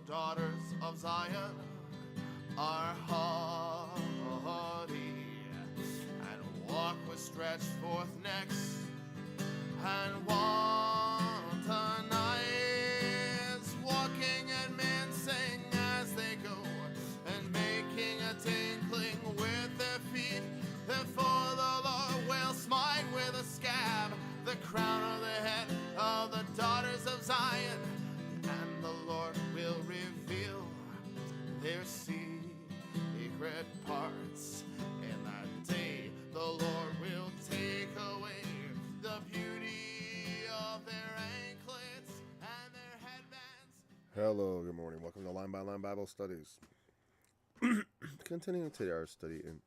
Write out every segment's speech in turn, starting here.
daughters of Zion are haughty, and walk with stretched forth necks, and wanton eyes, walking and mincing as they go, and making a tinkling with their feet. Therefore the Lord will smite with a scab the crown of the head of the daughters of Zion, and the Lord will reveal their secret parts. In that day the Lord will take away the beauty of their anklets and their headbands. Hello, good morning. Welcome to Line by Line Bible Studies. Continuing today our study in...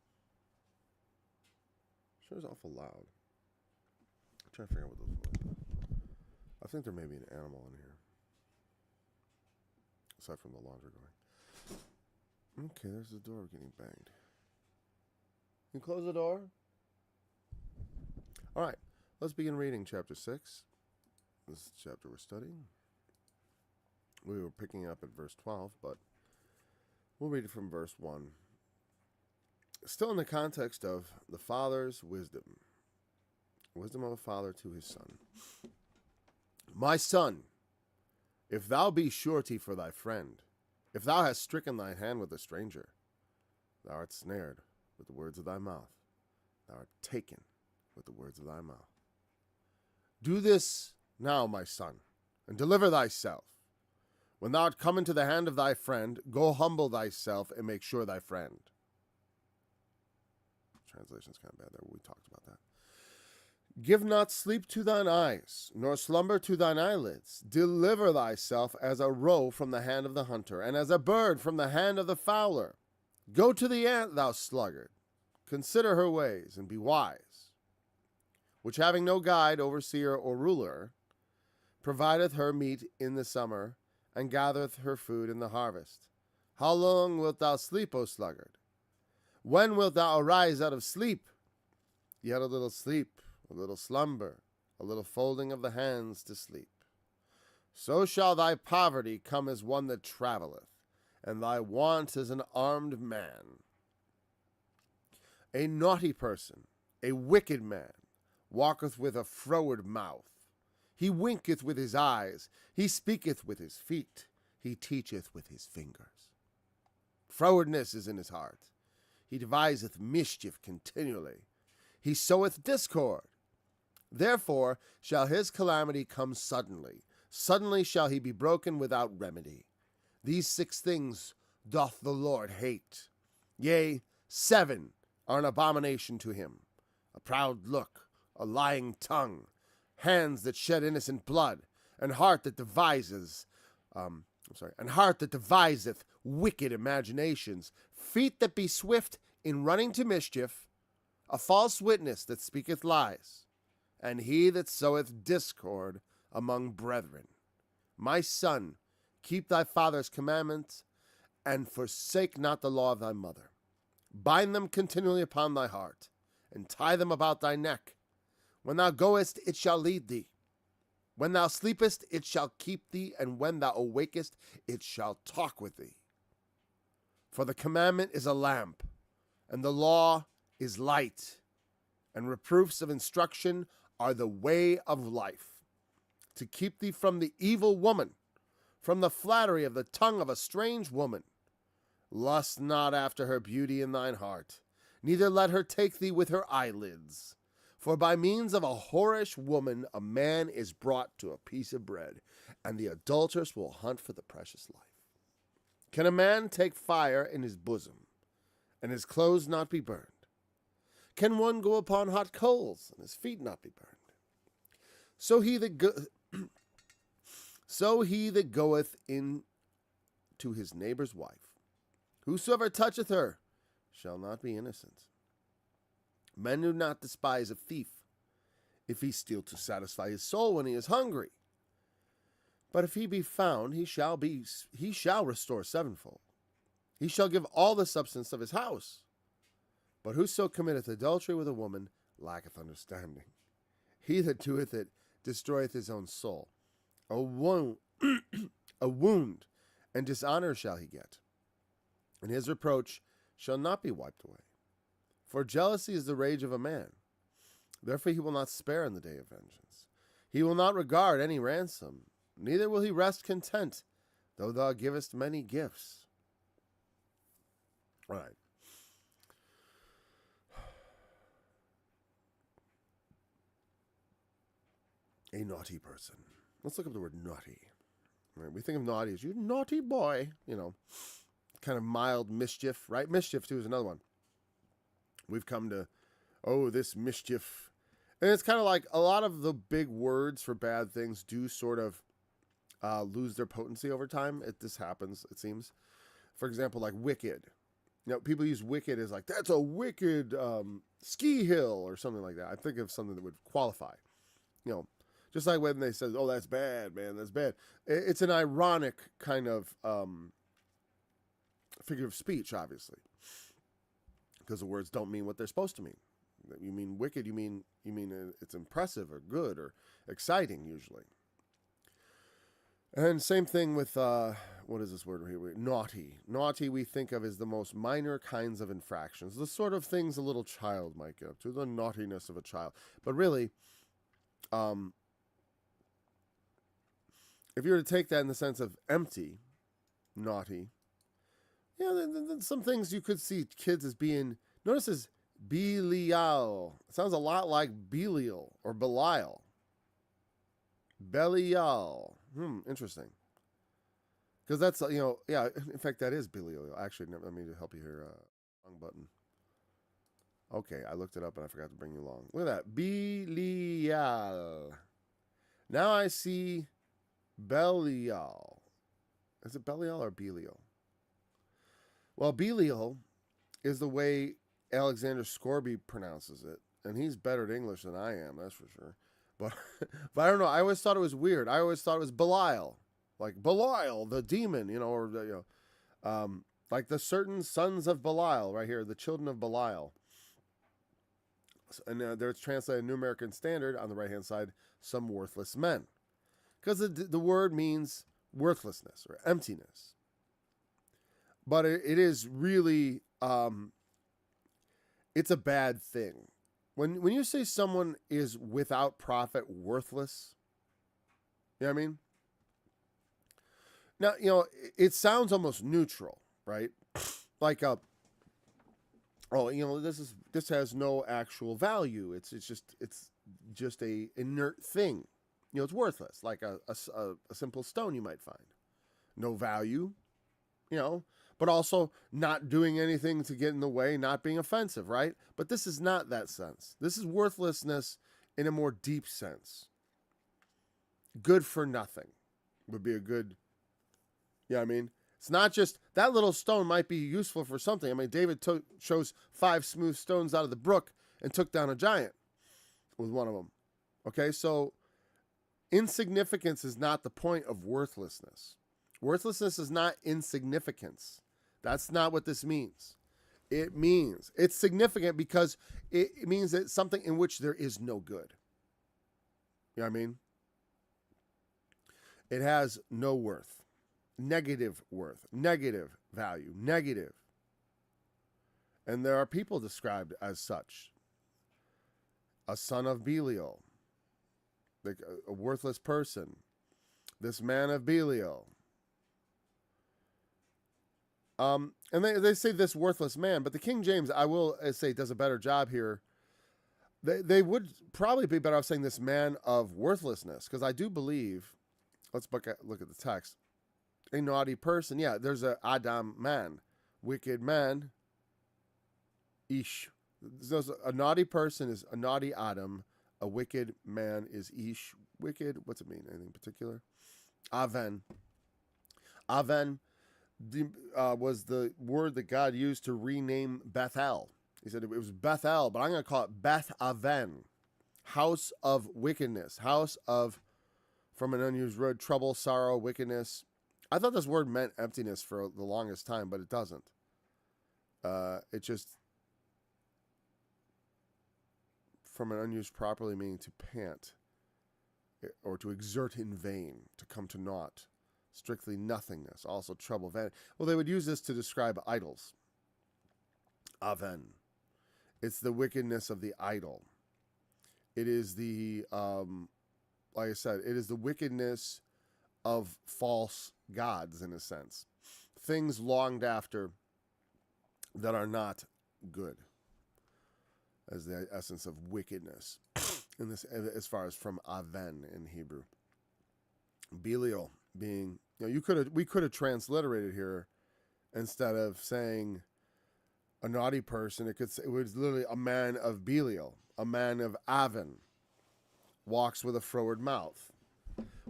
Sure is awful loud. I'm trying to figure out what those are. I think there may be an animal in here. Aside from the laundry going. Okay, there's the door getting banged. You close the door? Alright, let's begin reading chapter 6. This is the chapter we're studying. We were picking up at verse 12, but we'll read it from verse 1. Still in the context of the father's wisdom. Wisdom of a father to his son. My son, if thou be surety for thy friend, if thou hast stricken thine hand with a stranger, thou art snared with the words of thy mouth. Thou art taken with the words of thy mouth. Do this now, my son, and deliver thyself. When thou art come into the hand of thy friend, go humble thyself and make sure thy friend. Translation's kind of bad there. We talked about that. Give not sleep to thine eyes, nor slumber to thine eyelids. Deliver thyself as a roe from the hand of the hunter, and as a bird from the hand of the fowler. Go to the ant, thou sluggard. Consider her ways, and be wise. Which having no guide, overseer, or ruler, provideth her meat in the summer, and gathereth her food in the harvest. How long wilt thou sleep, O sluggard? When wilt thou arise out of sleep? Yet a little sleep, a little slumber, a little folding of the hands to sleep. So shall thy poverty come as one that travelleth, and thy want as an armed man. A naughty person, a wicked man, walketh with a froward mouth. He winketh with his eyes, he speaketh with his feet, he teacheth with his fingers. Frowardness is in his heart. He deviseth mischief continually. He soweth discord. Therefore shall his calamity come suddenly. Suddenly shall he be broken without remedy. These 6 things doth the Lord hate. Yea, 7 are an abomination to him. A proud look, a lying tongue, hands that shed innocent blood, and heart that deviseth wicked imaginations, feet that be swift in running to mischief, a false witness that speaketh lies, and he that soweth discord among brethren. My son, keep thy father's commandments, and forsake not the law of thy mother. Bind them continually upon thy heart, and tie them about thy neck. When thou goest, it shall lead thee. When thou sleepest, it shall keep thee, and when thou awakest, it shall talk with thee. For the commandment is a lamp, and the law is light, and reproofs of instruction are the way of life, to keep thee from the evil woman, from the flattery of the tongue of a strange woman. Lust not after her beauty in thine heart, neither let her take thee with her eyelids. For by means of a whorish woman a man is brought to a piece of bread, and the adulteress will hunt for the precious life. Can a man take fire in his bosom, and his clothes not be burned? Can one go upon hot coals, and his feet not be burned? So he that goeth in to his neighbor's wife, whosoever toucheth her shall not be innocent. Men do not despise a thief, if he steal to satisfy his soul when he is hungry. But if he be found, he shall restore sevenfold. He shall give all the substance of his house. But whoso committeth adultery with a woman lacketh understanding. He that doeth it destroyeth his own soul. A wound, and and dishonor shall he get, and his reproach shall not be wiped away. For jealousy is the rage of a man. Therefore he will not spare in the day of vengeance. He will not regard any ransom, neither will he rest content, though thou givest many gifts. All right. A naughty person. Let's look up the word naughty. Right? We think of naughty as, you naughty boy, kind of mild mischief, right? Mischief, too, is another one. We've come to, this mischief. And it's kind of like a lot of the big words for bad things do sort of lose their potency over time. This happens, it seems. For example, like wicked. People use wicked as like, that's a wicked ski hill or something like that. I think of something that would qualify. Just like when they said, that's bad, man, that's bad. It's an ironic kind of figure of speech, obviously. Because the words don't mean what they're supposed to mean. You mean wicked, you mean it's impressive or good or exciting, usually. And same thing with, what is this word here? Naughty. Naughty we think of as the most minor kinds of infractions. The sort of things a little child might get up to, the naughtiness of a child. But really, if you were to take that in the sense of empty, naughty, then some things you could see kids as being, notice as Belial. It sounds a lot like Belial or Belial. Belial. Interesting. Because that's, in fact, that is Belial. Actually, let me help you here. Wrong button. Okay, I looked it up and I forgot to bring you along. Look at that. Belial. Now I see Belial. Is it Belial or Belial? Well, Belial is the way Alexander Scorby pronounces it. And he's better at English than I am, that's for sure. But I don't know. I always thought it was weird. I always thought it was Belial. Like Belial, the demon, like the certain sons of Belial right here, the children of Belial. And there's translated New American Standard on the right-hand side, some worthless men. Because the word means worthlessness or emptiness. But it is really, it's a bad thing. When you say someone is without profit, worthless, you know what I mean? Now, it sounds almost neutral, right? Like, this has no actual value. It's just a inert thing. It's worthless, like a simple stone you might find. No value, but also not doing anything to get in the way, not being offensive, right? But this is not that sense. This is worthlessness in a more deep sense. Good for nothing would be a good, It's not just, that little stone might be useful for something. David chose 5 smooth stones out of the brook and took down a giant with one of them. Okay, so insignificance is not the point of worthlessness. Worthlessness is not insignificance. That's not what this means. It means it's significant because it means it's something in which there is no good. You know what I mean? It has no worth, negative worth, negative value, negative. And there are people described as such. A son of Belial, like a worthless person. This man of Belial. And they say this worthless man, but the King James, I will say, does a better job here. They would probably be better off saying this man of worthlessness, because I do believe, let's look at the text, a naughty person. Yeah, there's a Adam man, wicked man, Ish. A naughty person is a naughty Adam, a wicked man is Ish. Wicked, what's it mean? Anything in particular? Aven. Aven was the word that God used to rename Bethel. He said it was Bethel, but I'm going to call it Beth Aven, house of wickedness, house of, from an unused word, trouble, sorrow, wickedness. I thought this word meant emptiness for the longest time, but it doesn't. It just, from an unused properly meaning to pant, or to exert in vain, to come to naught. strictly nothingness, also trouble, vanity. Well, they would use this to describe idols. Aven. It's the wickedness of the idol. It is the, like I said, it is the wickedness of false gods, in a sense. Things longed after that are not good, as the essence of wickedness. In this, as far as from Aven in Hebrew. Belial being, we could have transliterated here instead of saying a naughty person. It was literally a man of Belial, a man of Aven, walks with a froward mouth.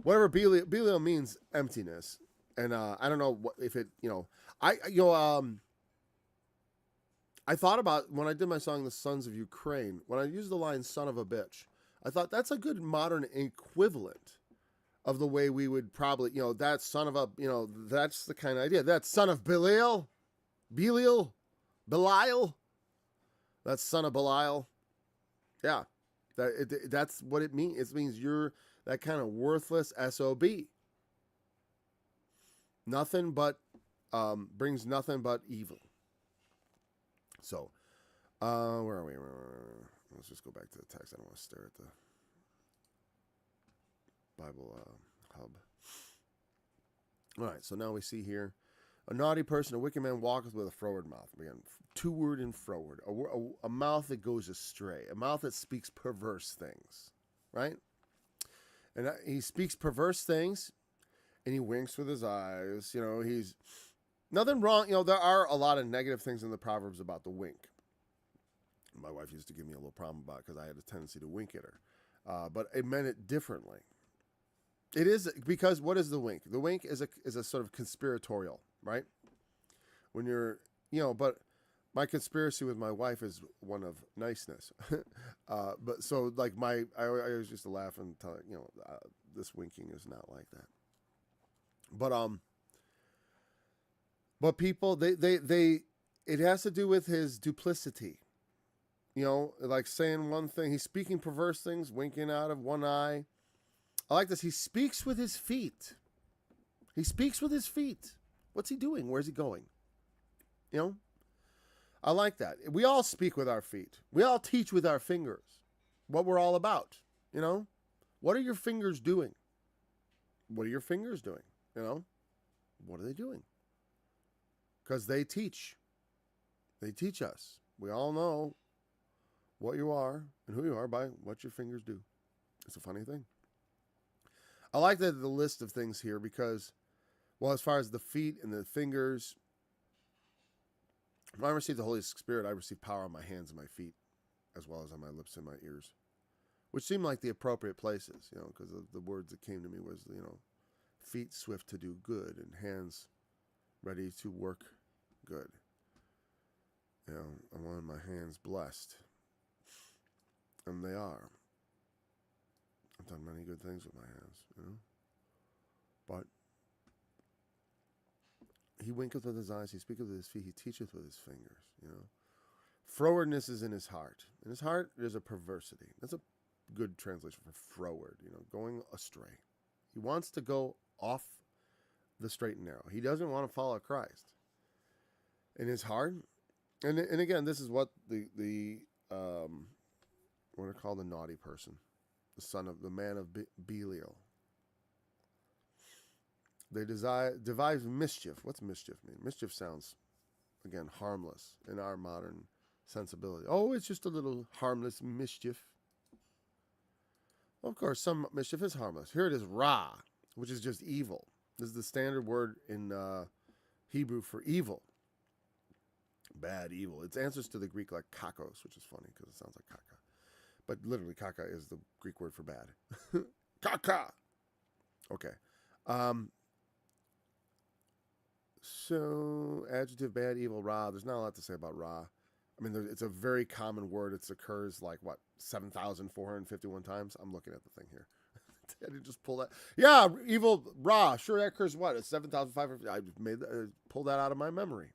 Whatever Belial means, emptiness, and I don't know what if it. I thought about when I did my song "The Sons of Ukraine." When I used the line "son of a bitch," I thought that's a good modern equivalent of the way we would probably, that son of a, that's the kind of idea. That son of Belial, that son of Belial. Yeah, that's what it means. It means you're that kind of worthless SOB. Nothing but, brings nothing but evil. So, where are we? Let's just go back to the text. I don't want to stare at the Bible hub. All right, so now we see here, a naughty person, a wicked man walketh with a froward mouth. Again, two-word and froward, a mouth that goes astray, a mouth that speaks perverse things, right? And he speaks perverse things, and he winks with his eyes. He's nothing wrong. There are a lot of negative things in the Proverbs about the wink. My wife used to give me a little problem about it because I had a tendency to wink at her, but it meant it differently. It is because what is the wink? The wink is a sort of conspiratorial, right? When you're, but my conspiracy with my wife is one of niceness. But so like I always used to laugh and tell her, this winking is not like that. But people, they it has to do with his duplicity. Like saying one thing, he's speaking perverse things, winking out of one eye. I like this. He speaks with his feet. What's he doing? Where's he going? I like that. We all speak with our feet. We all teach with our fingers what we're all about. What are your fingers doing? What are your fingers doing? What are they doing? Because they teach. They teach us. We all know what you are and who you are by what your fingers do. It's a funny thing. I like the list of things here because, as far as the feet and the fingers, when I received the Holy Spirit, I received power on my hands and my feet, as well as on my lips and my ears, which seemed like the appropriate places, because the words that came to me was, feet swift to do good and hands ready to work good. I wanted my hands blessed, and they are. I've done many good things with my hands, But he winketh with his eyes, he speaketh with his feet, he teacheth with his fingers, Frowardness is in his heart. In his heart, there's a perversity. That's a good translation for froward, going astray. He wants to go off the straight and narrow. He doesn't want to follow Christ. In his heart, and again, this is what the what are called the naughty person. The man of Belial. They devise mischief. What's mischief mean? Mischief sounds, again, harmless in our modern sensibility. Oh, it's just a little harmless mischief. Well, of course, some mischief is harmless. Here it is, ra, which is just evil. This is the standard word in Hebrew for evil. Bad, evil. It answers to the Greek like kakos, which is funny because it sounds like caca. But literally, caca is the Greek word for bad. Caca! Okay. So, adjective, bad, evil, ra. There's not a lot to say about ra. I mean, it's a very common word. It occurs 7,451 times? I'm looking at the thing here. I didn't just pull that. Yeah, evil, ra. Sure, that occurs what? It's 7,500. I pulled that out of my memory.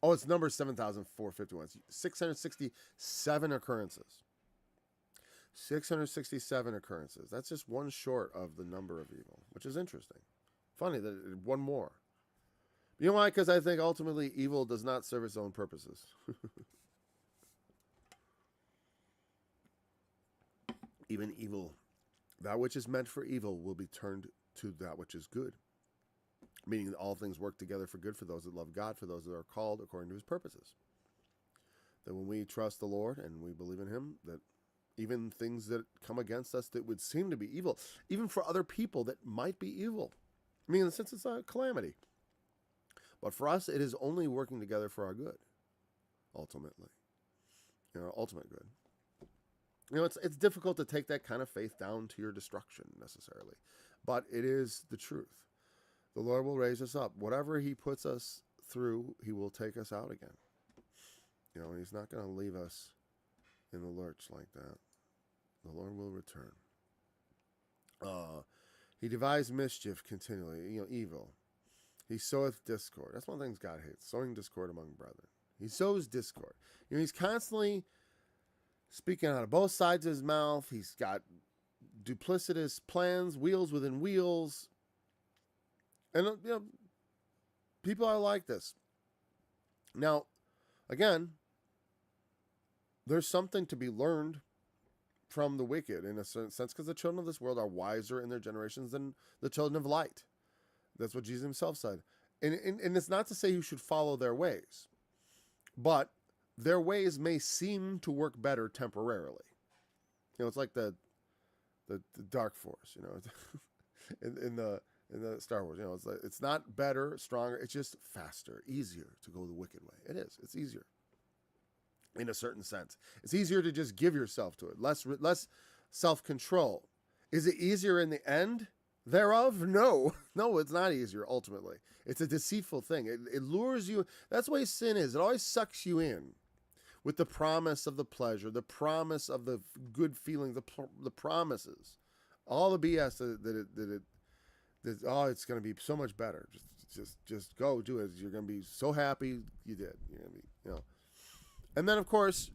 Oh, it's number 7,451. 667 occurrences. 667 occurrences. That's just one short of the number of evil, which is interesting. Funny that one more. You know why? Because I think ultimately evil does not serve its own purposes. Even evil, that which is meant for evil will be turned to that which is good. Meaning that all things work together for good for those that love God, for those that are called according to his purposes. That when we trust the Lord and we believe in him, that even things that come against us that would seem to be evil, even for other people that might be evil. I mean, in the sense it's a calamity. But for us, it is only working together for our good, ultimately. Ultimate good. It's difficult to take that kind of faith down to your destruction, necessarily. But it is the truth. The Lord will raise us up. Whatever he puts us through, he will take us out again. He's not going to leave us in the lurch like that. The Lord will return. He devised mischief continually, evil. He soweth discord. That's one of the things God hates, sowing discord among brethren. He sows discord. He's constantly speaking out of both sides of his mouth. He's got duplicitous plans, wheels within wheels. And, people are like this. Now, again, there's something to be learned from the wicked in a certain sense, because the children of this world are wiser in their generations than the children of light. That's what Jesus himself said. And it's not to say you should follow their ways, but their ways may seem to work better temporarily. It's like the dark force, in the Star Wars, it's not better, stronger. It's just faster, easier to go the wicked way. It is. It's easier. In a certain sense, it's easier to just give yourself to it. Less self-control. Is it easier in the end thereof? No, it's not easier. Ultimately, it's a deceitful thing. It lures you. That's why sin is. It always sucks you in with the promise of the pleasure, the promise of the good feelings, the promises, all the BS that it's going to be so much better. Just go do it. You're going to be so happy you did. You're going to be, And then, of course,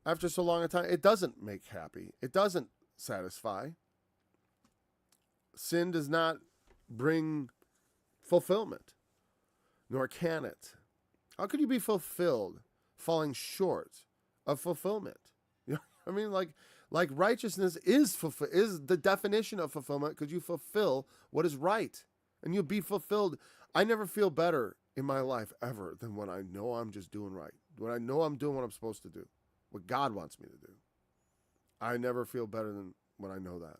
after so long a time, it doesn't make happy. It doesn't satisfy. Sin does not bring fulfillment, nor can it. How could you be fulfilled falling short of fulfillment? I mean, like righteousness is the definition of fulfillment, because you fulfill what is right, and you'll be fulfilled. I never feel better in my life ever than when I know I'm just doing right. When I know I'm doing what I'm supposed to do, what God wants me to do. I never feel better than when I know that.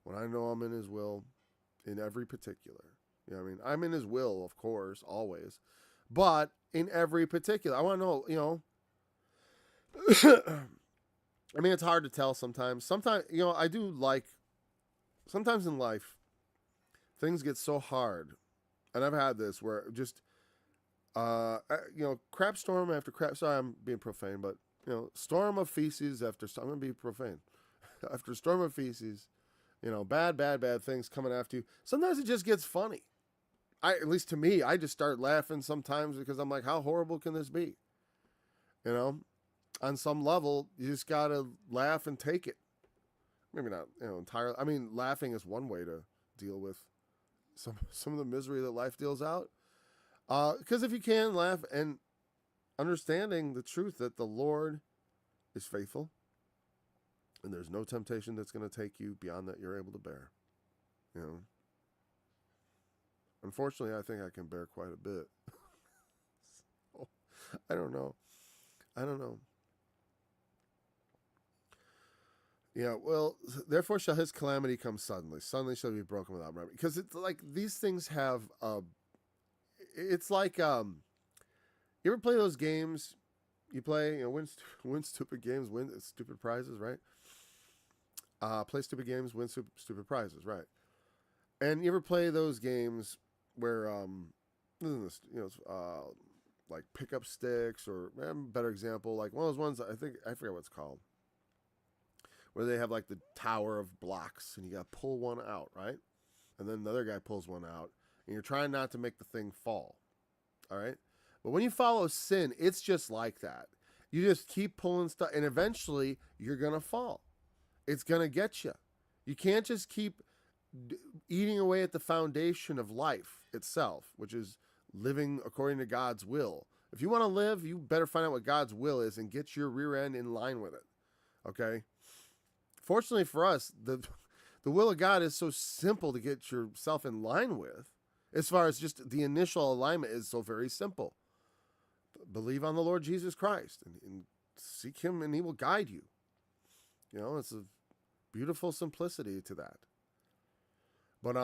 When I know I'm in his will in every particular. I'm in his will, of course, always. But in every particular. I want to know, it's hard to tell sometimes. Sometimes, I do like, sometimes in life, things get so hard. And I've had this where just, crap storm after crap. Sorry, I'm being profane, but, storm of feces after, I'm going to be profane. After storm of feces, bad things coming after you. Sometimes it just gets funny. At least to me, I just start laughing sometimes because I'm like, how horrible can this be? On some level, you just got to laugh and take it. Maybe not, entirely. I mean, laughing is one way to deal with some of the misery that life deals out. Because if you can laugh and understanding the truth that the Lord is faithful and there's no temptation that's going to take you beyond that you're able to bear. Unfortunately, I think I can bear quite a bit. So, I don't know. Yeah, well, therefore shall his calamity come suddenly. Suddenly shall he be broken without remedy. Because it's like these things have, it's like, you ever play those games? You play, win stupid games, win stupid prizes, right? Play stupid games, win stupid prizes, right? And you ever play those games where, like pickup sticks, or better example, like one of those ones, I forget what it's called, where they have like the tower of blocks and you got to pull one out, right? And then another guy pulls one out and you're trying not to make the thing fall. All right. But when you follow sin, it's just like that. You just keep pulling stuff and eventually you're going to fall. it's going to get you. You can't just keep eating away at the foundation of life itself, which is living according to God's will. If you want to live, you better find out what God's will is and get your rear end in line with it. Okay? Fortunately for us, the will of God is so simple to get yourself in line with. As far as just the initial alignment is so very simple. Believe on the Lord Jesus Christ and seek him, and he will guide you. You know, it's a beautiful simplicity to that. But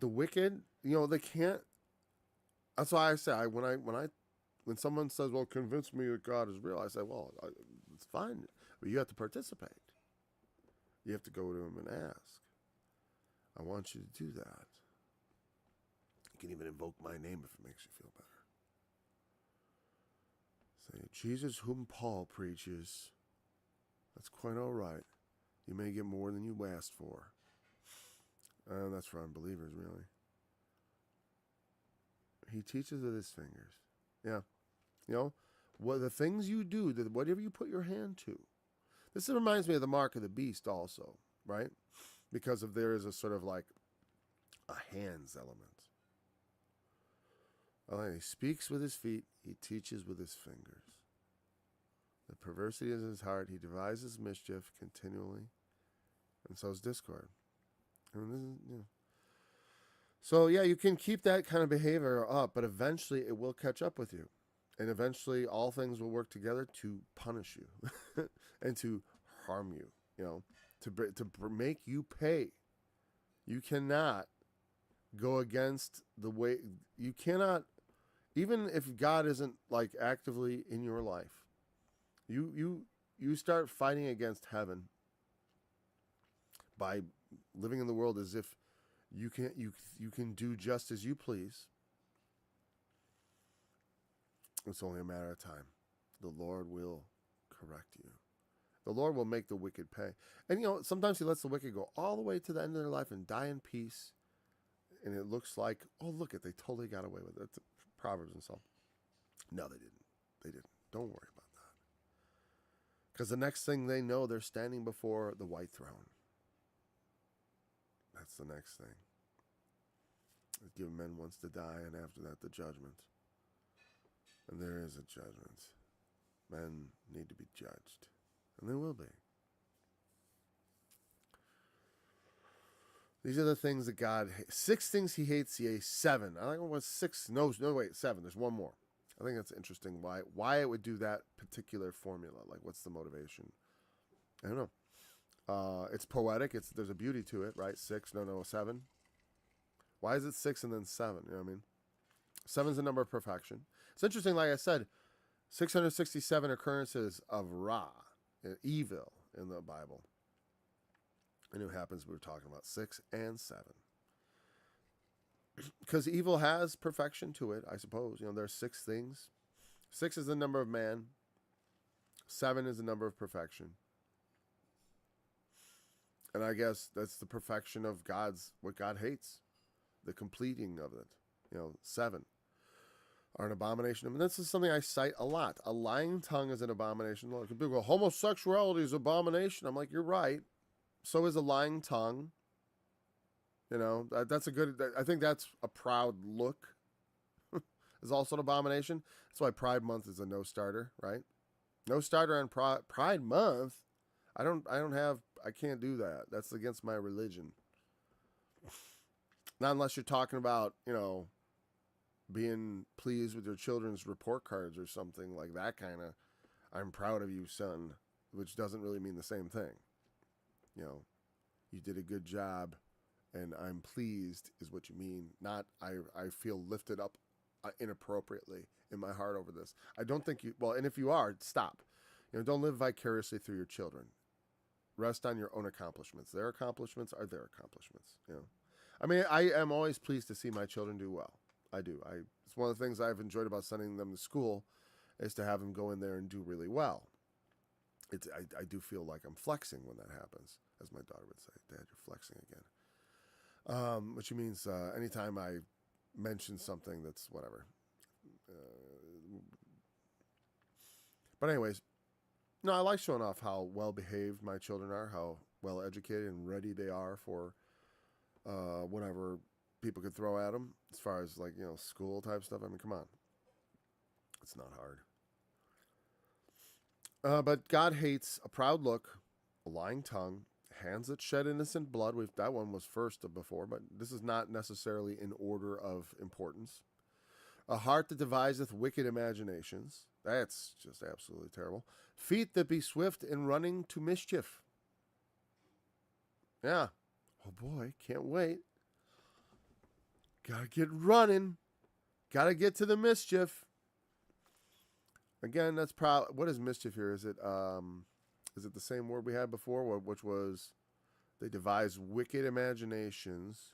the wicked, you know, they can't. That's why I say when someone says, "Well, convince me that God is real," I say, "Well, it's fine, but you have to participate. You have to go to him and ask. I want you to do that. You can even invoke my name if it makes you feel better. Say, Jesus, whom Paul preaches, that's quite all right. You may get more than you asked for." That's for unbelievers, really. He teaches with his fingers. Yeah. You know, the things you do, whatever you put your hand to. This reminds me of the mark of the beast also, right? Because there is a sort of like a hands element. He speaks with his feet. He teaches with his fingers. The perversity is in his heart. He devises mischief continually. And so is discord. So, yeah, you can keep that kind of behavior up, but eventually it will catch up with you. And eventually all things will work together to punish you and to harm you, you know, to make you pay. You cannot go against the way, you cannot, even if God isn't like actively in your life, you start fighting against heaven by living in the world as if you can do just as you please. It's only a matter of time. The Lord will correct you. The Lord will make the wicked pay. And, you know, sometimes he lets the wicked go all the way to the end of their life and die in peace. And it looks like, oh, look they totally got away with it. It's Proverbs and so. No, they didn't. They didn't. Don't worry about that. Because the next thing they know, they're standing before the white throne. That's the next thing. Given men once to die, and after that, the judgment. And there is a judgment. Men need to be judged. And they will be. These are the things that God hates. 6 things he hates, yea, 7. I think it was 6. No, wait, 7. There's one more. I think that's interesting. Why it would do that particular formula. Like, what's the motivation? I don't know. It's poetic. There's a beauty to it, right? 6, 7. Why is it 6 and then 7? You know what I mean? 7 is the number of perfection. It's interesting, like I said, 667 occurrences of Ra, evil, in the Bible. And it happens we were talking about 6 and 7. Because evil has perfection to it, I suppose. You know, there are 6 things. 6 is the number of man. 7 is the number of perfection. And I guess that's the perfection of what God hates. The completing of it. You know, 7 are an abomination. I mean, this is something I cite a lot. A lying tongue is an abomination. People go, homosexuality is an abomination. I'm like, you're right. So is a lying tongue. You know, that's a good, I think that's a proud look. Is also an abomination. That's why Pride Month is a no starter, right? No starter on Pride Month. I can't do that. That's against my religion. Not unless you're talking about, you know, being pleased with your children's report cards or something like that kind of, I'm proud of you, son, which doesn't really mean the same thing. You know, you did a good job and I'm pleased is what you mean. Not, I feel lifted up inappropriately in my heart over this. I don't think and if you are, stop. You know, don't live vicariously through your children. Rest on your own accomplishments. Their accomplishments are their accomplishments, you know. I mean, I am always pleased to see my children do well. I do. It's one of the things I've enjoyed about sending them to school is to have them go in there and do really well. I do feel like I'm flexing when that happens, as my daughter would say. Dad, you're flexing again. Which means anytime I mention something that's whatever. But anyways, No, I like showing off how well behaved my children are, how well educated and ready they are for whatever people could throw at them as far as like, school type stuff. I mean, come on. It's not hard. But God hates a proud look, a lying tongue, hands that shed innocent blood. That one was first before, but this is not necessarily in order of importance. A heart that deviseth wicked imaginations. That's just absolutely terrible. Feet that be swift in running to mischief. Yeah. Oh boy, can't wait. Gotta get running. Gotta get to the mischief. Again, that's probably, what is mischief here? Is it the same word we had before, which was they devise wicked imaginations?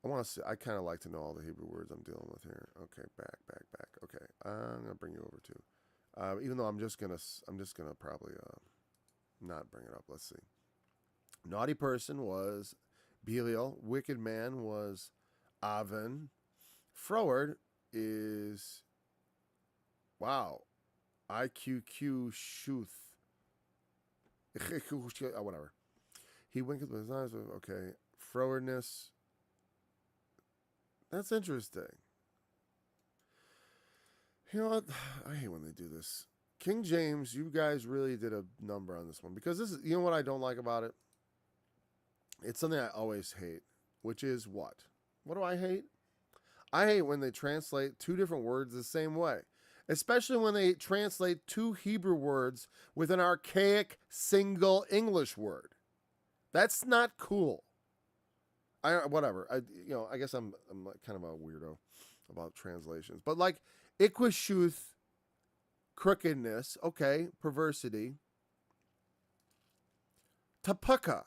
I kind of like to know all the Hebrew words I'm dealing with here. Okay, back. Okay, I'm gonna bring you over to, even though I'm just gonna probably not bring it up. Let's see. Naughty person was Belial. Wicked man was Aven. Froward is, wow, IQQ Shuth. Whatever. He winketh with his eyes. Okay. Frowardness. That's interesting. You know what? I hate when they do this. King James, you guys really did a number on this one. Because this is, you know what I don't like about it? It's something I always hate. Which is what? What do I hate? I hate when they translate two different words the same way. Especially when they translate two Hebrew words with an archaic single English word. That's not cool. Whatever. I guess I'm like kind of a weirdo about translations. But like Iquishuth, crookedness, okay, perversity. Tapuka,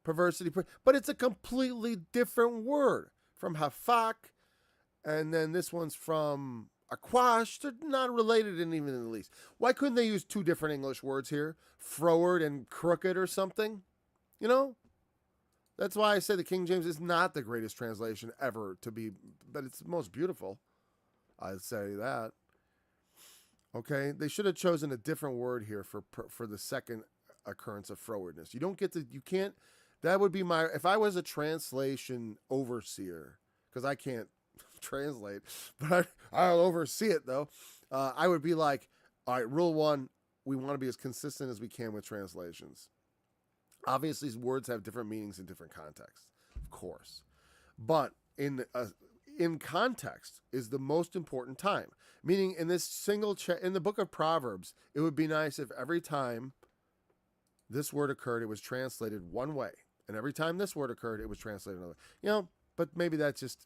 perversity. But it's a completely different word from hafak. And then this one's from Aquash. They're not related in even in the least. Why couldn't they use two different English words here? Froward and crooked or something? You know? That's why I say the King James is not the greatest translation ever to be, but it's the most beautiful. I'd say that. Okay? They should have chosen a different word here for the second occurrence of frowardness. You can't, that would be if I was a translation overseer, because I can't translate, but I'll oversee it though. I would be like, all right, rule one, we want to be as consistent as we can with translations. Obviously, these words have different meanings in different contexts, of course, but in context is the most important time. Meaning, in this in the book of Proverbs, it would be nice if every time this word occurred, it was translated one way, and every time this word occurred, it was translated another way. But maybe that's just.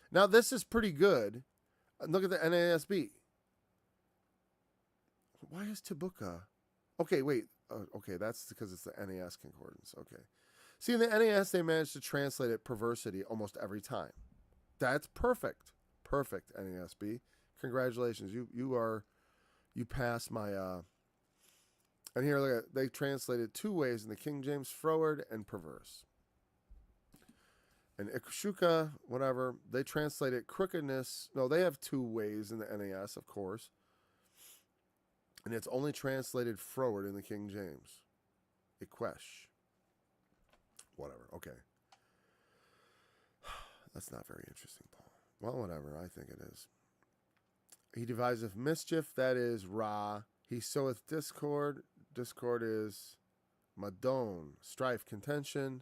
Now, this is pretty good. Look at the NASB. Why is Tabuka? Okay, wait. Okay, that's because it's the NAS concordance. Okay. See, in the NAS, they managed to translate it perversity almost every time. That's perfect. Perfect, NASB. Congratulations. You passed my, and here, look at, they translated two ways in the King James, froward and perverse. And Ikshuka, whatever, they translate it crookedness. No, they have two ways in the NAS, of course. And it's only translated froward in the King James. Iquesh. Whatever, okay. That's not very interesting, Paul. Well, whatever, I think it is. He deviseth mischief, that is Ra. He soweth discord. Discord is Madon. Strife, contention.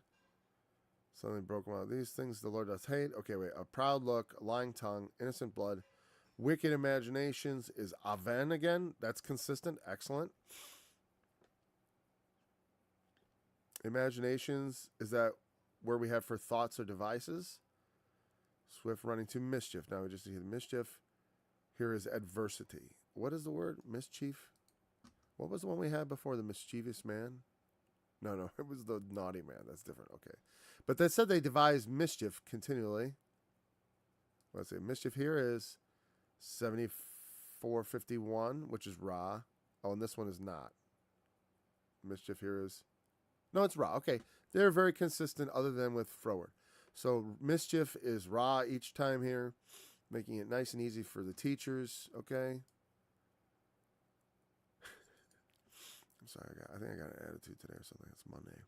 Suddenly broken out of these things the Lord doth hate. Okay, wait. A proud look, a lying tongue, innocent blood. Wicked imaginations is Aven again. That's consistent. Excellent. Imaginations, is that where we have for thoughts or devices? Swift running to mischief. Now we just see the mischief. Here is adversity. What is the word? Mischief? What was the one we had before? The mischievous man? No, it was the naughty man. That's different. Okay. But they said they devised mischief continually. Let's see. Mischief here is 7451, which is Ra. Oh, and this one is not. Mischief here is... No, it's Ra. Okay. They're very consistent other than with froward. So mischief is Ra each time here, making it nice and easy for the teachers. Okay. sorry, I think I got an attitude today or something. It's Monday.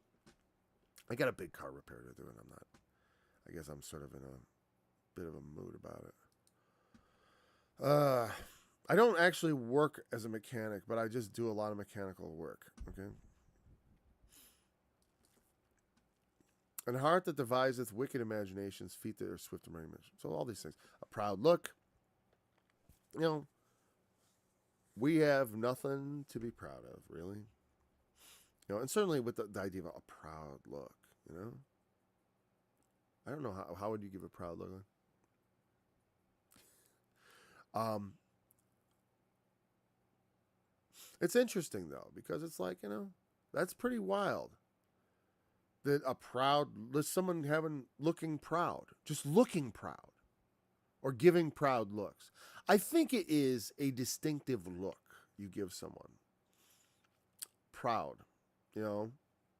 I got a big car repair to do, and I'm not. I guess I'm sort of in a bit of a mood about it. I don't actually work as a mechanic, but I just do a lot of mechanical work. Okay. And heart that deviseth wicked imaginations, feet that are swift in running. So all these things. A proud look. You know, we have nothing to be proud of, really. You know, and certainly with the idea of a proud look, you know. I don't know how would you give a proud look? It's interesting though, because it's like, you know, that's pretty wild. That someone looking proud, just looking proud, or giving proud looks. I think it is a distinctive look you give someone. Proud, you know,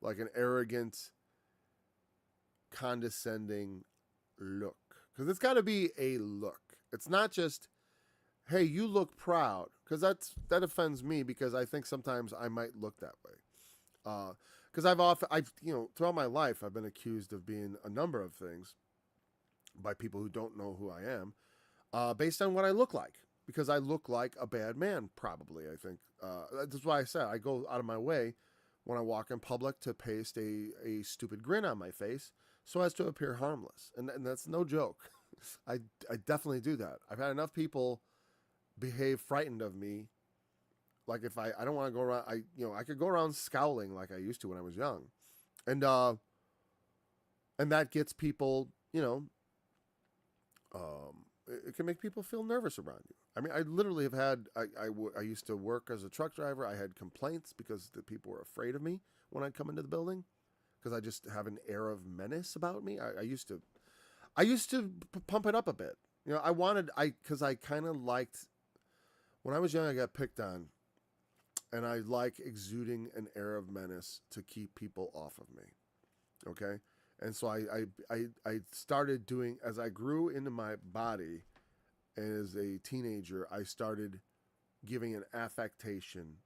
like an arrogant, condescending look. Because it's got to be a look. It's not just, hey, you look proud, because that offends me, because I think sometimes I might look that way. Because I've throughout my life, I've been accused of being a number of things by people who don't know who I am, based on what I look like. Because I look like a bad man, probably, I think. That's why I said I go out of my way when I walk in public to paste a stupid grin on my face so as to appear harmless. And that's no joke. I definitely do that. I've had enough people behave frightened of me. Like if I don't want to go around, I could go around scowling like I used to when I was young. And that gets people, it can make people feel nervous around you. I mean, I literally have had, I used to work as a truck driver. I had complaints because the people were afraid of me when I'd come into the building because I just have an air of menace about me. I used to pump it up a bit. Because I kind of liked, when I was young, I got picked on, and I like exuding an air of menace to keep people off of me. Okay? And so I started doing, as I grew into my body as a teenager, I started giving an affectation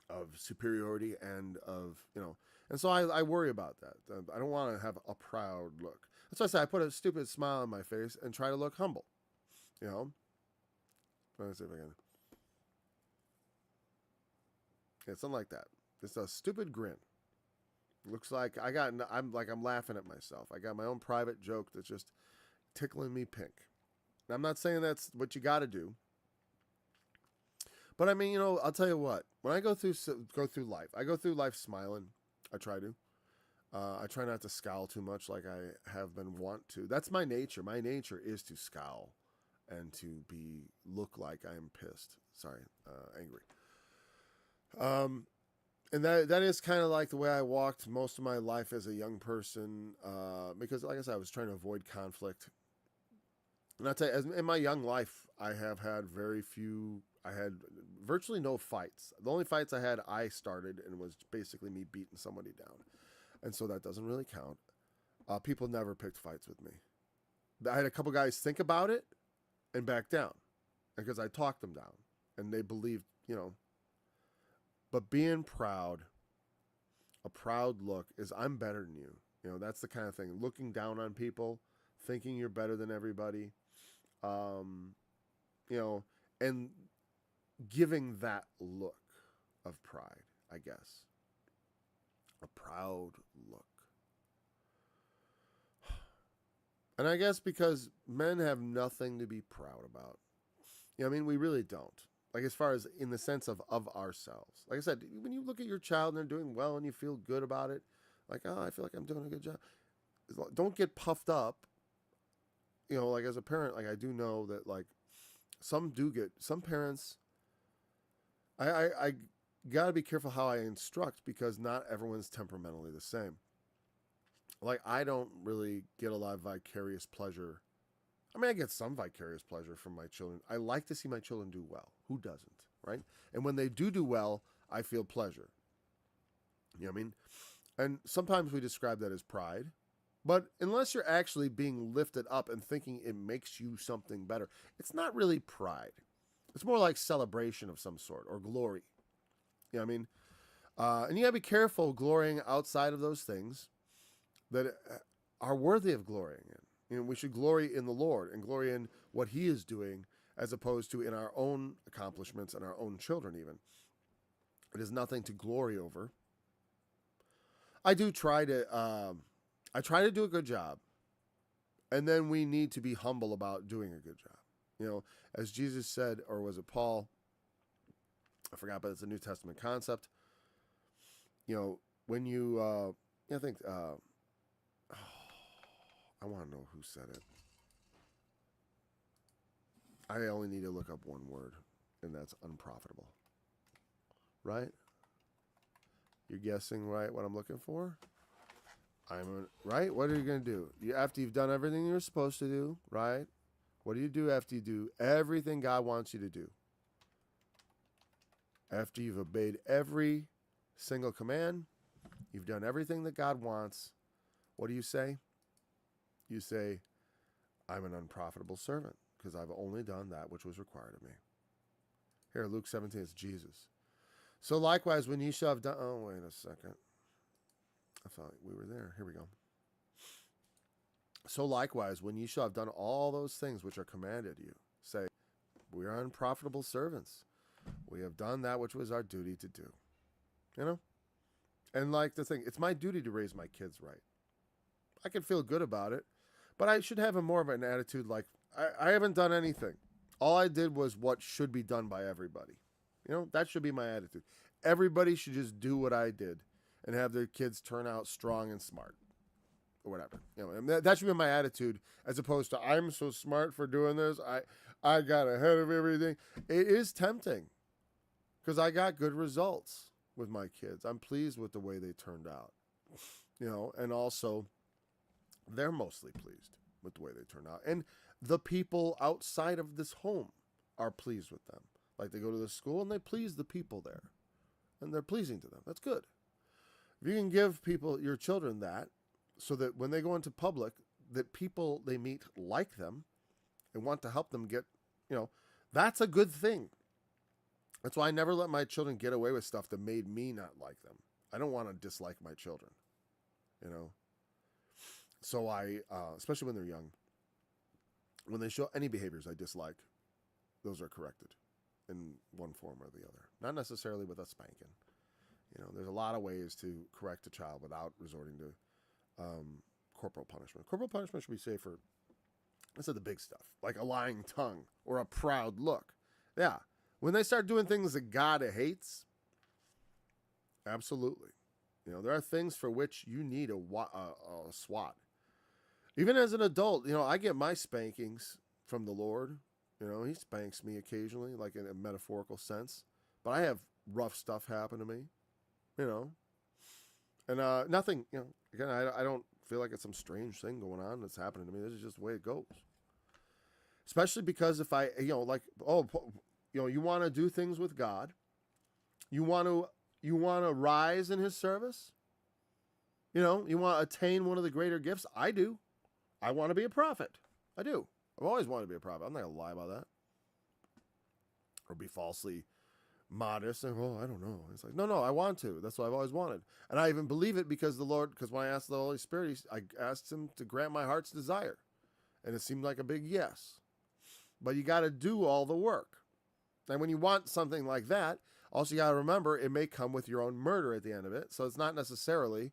of superiority and and so I worry about that. I don't want to have a proud look. That's why I say I put a stupid smile on my face and try to look humble. Let me see if I can. Yeah, something like that. Just a stupid grin. Looks like I'm laughing at myself. I got my own private joke that's just tickling me pink. And I'm not saying that's what you got to do. But I mean, I'll tell you what. When I go through life, I go through life smiling. I try to. I try not to scowl too much like I have been wont to. That's my nature. My nature is to scowl and to look like I am pissed. Sorry, angry. And that is kind of like the way I walked most of my life as a young person, because, like I said, I was trying to avoid conflict. And I'll tell you, in my young life, I have had I had virtually no fights. The only fights I started, and it was basically me beating somebody down. And so that doesn't really count. People never picked fights with me. I had a couple guys think about it and back down, because I talked them down, and they believed, But being proud, a proud look is I'm better than you. That's the kind of thing. Looking down on people, thinking you're better than everybody, and giving that look of pride, I guess. A proud look. And I guess because men have nothing to be proud about. We really don't. Like, as far as in the sense of ourselves. Like I said, when you look at your child and they're doing well and you feel good about it, like, oh, I feel like I'm doing a good job. Don't get puffed up. Like, as a parent, like, I do know that, like, some parents, I got to be careful how I instruct, because not everyone's temperamentally the same. Like, I don't really get a lot of vicarious pleasure. I mean, I get some vicarious pleasure from my children. I like to see my children do well. Who doesn't, right? And when they do well, I feel pleasure. You know what I mean? And sometimes we describe that as pride. But unless you're actually being lifted up and thinking it makes you something better, it's not really pride. It's more like celebration of some sort, or glory. You know what I mean? And you got to be careful glorying outside of those things that are worthy of glorying in. We should glory in the Lord and glory in what He is doing, as opposed to in our own accomplishments and our own children even. It is nothing to glory over. I try to do a good job. And then we need to be humble about doing a good job. As Jesus said, or was it Paul? I forgot, but it's a New Testament concept. When you, I think, I want to know who said it. I only need to look up one word, and that's unprofitable. Right? You're guessing right what I'm looking for? Right? What are you going to do? After you've done everything you're supposed to do, right? What do you do after you do everything God wants you to do? After you've obeyed every single command, you've done everything that God wants, what do you say? You say, I'm an unprofitable servant because I've only done that which was required of me. Here, Luke 17, it's Jesus. So likewise, when ye shall have done... Oh, wait a second. I thought we were there. Here we go. So likewise, when ye shall have done all those things which are commanded you, say, we are unprofitable servants. We have done that which was our duty to do. And like the thing, it's my duty to raise my kids right. I can feel good about it, but I should have more of an attitude like, I haven't done anything. All I did was what should be done by everybody. That should be my attitude. Everybody should just do what I did and have their kids turn out strong and smart or whatever. That should be my attitude, as opposed to, I'm so smart for doing this. I got ahead of everything. It is tempting because I got good results with my kids. I'm pleased with the way they turned out, and also they're mostly pleased with the way they turned out. And the people outside of this home are pleased with them. Like, they go to the school and they please the people there, and they're pleasing to them. That's good. If you can give people, your children, that, so that when they go into public, that people they meet like them and want to help them get, that's a good thing. That's why I never let my children get away with stuff that made me not like them. I don't want to dislike my children, So I, especially when they're young, when they show any behaviors I dislike, those are corrected in one form or the other. Not necessarily with a spanking. There's a lot of ways to correct a child without resorting to corporal punishment. Corporal punishment should be safer. Instead of the big stuff, like a lying tongue or a proud look. Yeah. When they start doing things that God hates, absolutely. There are things for which you need a SWAT. Even as an adult, I get my spankings from the Lord. He spanks me occasionally, like in a metaphorical sense. But I have rough stuff happen to me, And nothing, again, I don't feel like it's some strange thing going on that's happening to me. This is just the way it goes. Especially because if I, you want to do things with God. You want to rise in His service. You want to attain one of the greater gifts. I do. I want to be a prophet. I do. I've always wanted to be a prophet. I'm not going to lie about that. Or be falsely modest and, I don't know. It's like, no, I want to. That's what I've always wanted. And I even believe it because when I asked the Holy Spirit, I asked Him to grant my heart's desire. And it seemed like a big yes. But you got to do all the work. And when you want something like that, also you got to remember it may come with your own murder at the end of it. So it's not necessarily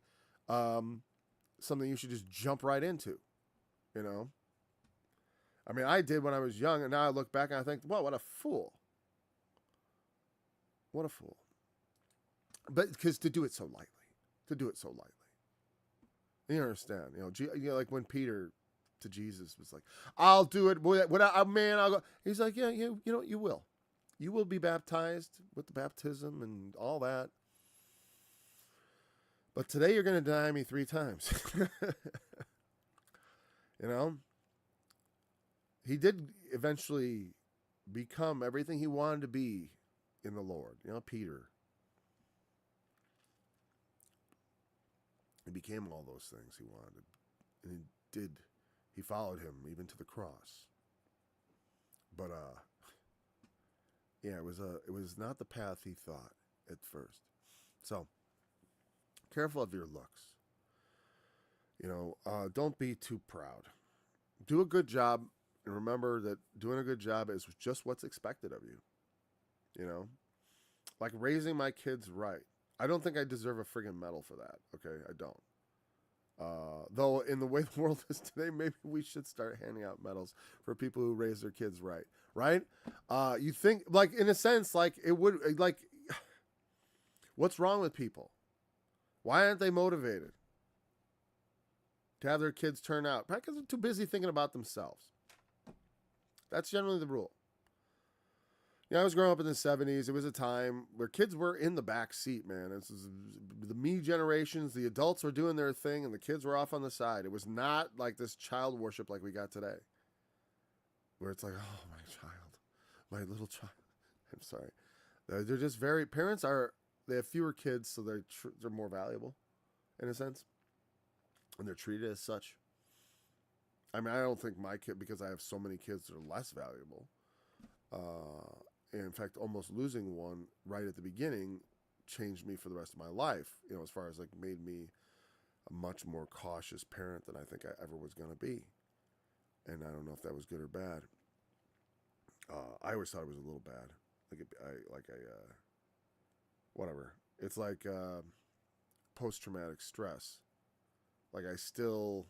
something you should just jump right into, I mean, I did when I was young, and now I look back and I think, well, what a fool. What a fool. But because to do it so lightly. You understand, like when Peter to Jesus was like, I'll do it. Man, I'll go. He's like, yeah, you will. You will be baptized with the baptism and all that. But today you're going to deny me 3 times. He did eventually become everything he wanted to be in the Lord. Peter. He became all those things he wanted. And he followed Him even to the cross. But it was not the path he thought at first. So, careful of your looks. Don't be too proud. Do a good job, and remember that doing a good job is just what's expected of you. Like raising my kids right. I don't think I deserve a friggin' medal for that. Okay, I don't. Though in the way the world is today, maybe we should start handing out medals for people who raise their kids right. Right? You think, like, in a sense, like it would, like, what's wrong with people? Why aren't they motivated to have their kids turn out? Probably because they're too busy thinking about themselves. That's generally the rule. I was growing up in the 70s. It was a time where kids were in the back seat, man. This is the me generations. The adults were doing their thing, and the kids were off on the side. It was not like this child worship like we got today, where it's like, oh, my child, my little child. I'm sorry. They're just they have fewer kids, so they're more valuable, in a sense, and they're treated as such. I mean, I don't think my kid, because I have so many kids, are less valuable. In fact, almost losing one right at the beginning changed me for the rest of my life, as far as like made me a much more cautious parent than I think I ever was going to be. And I don't know if that was good or bad. I always thought it was a little bad. Whatever. It's like post-traumatic stress. Like I still,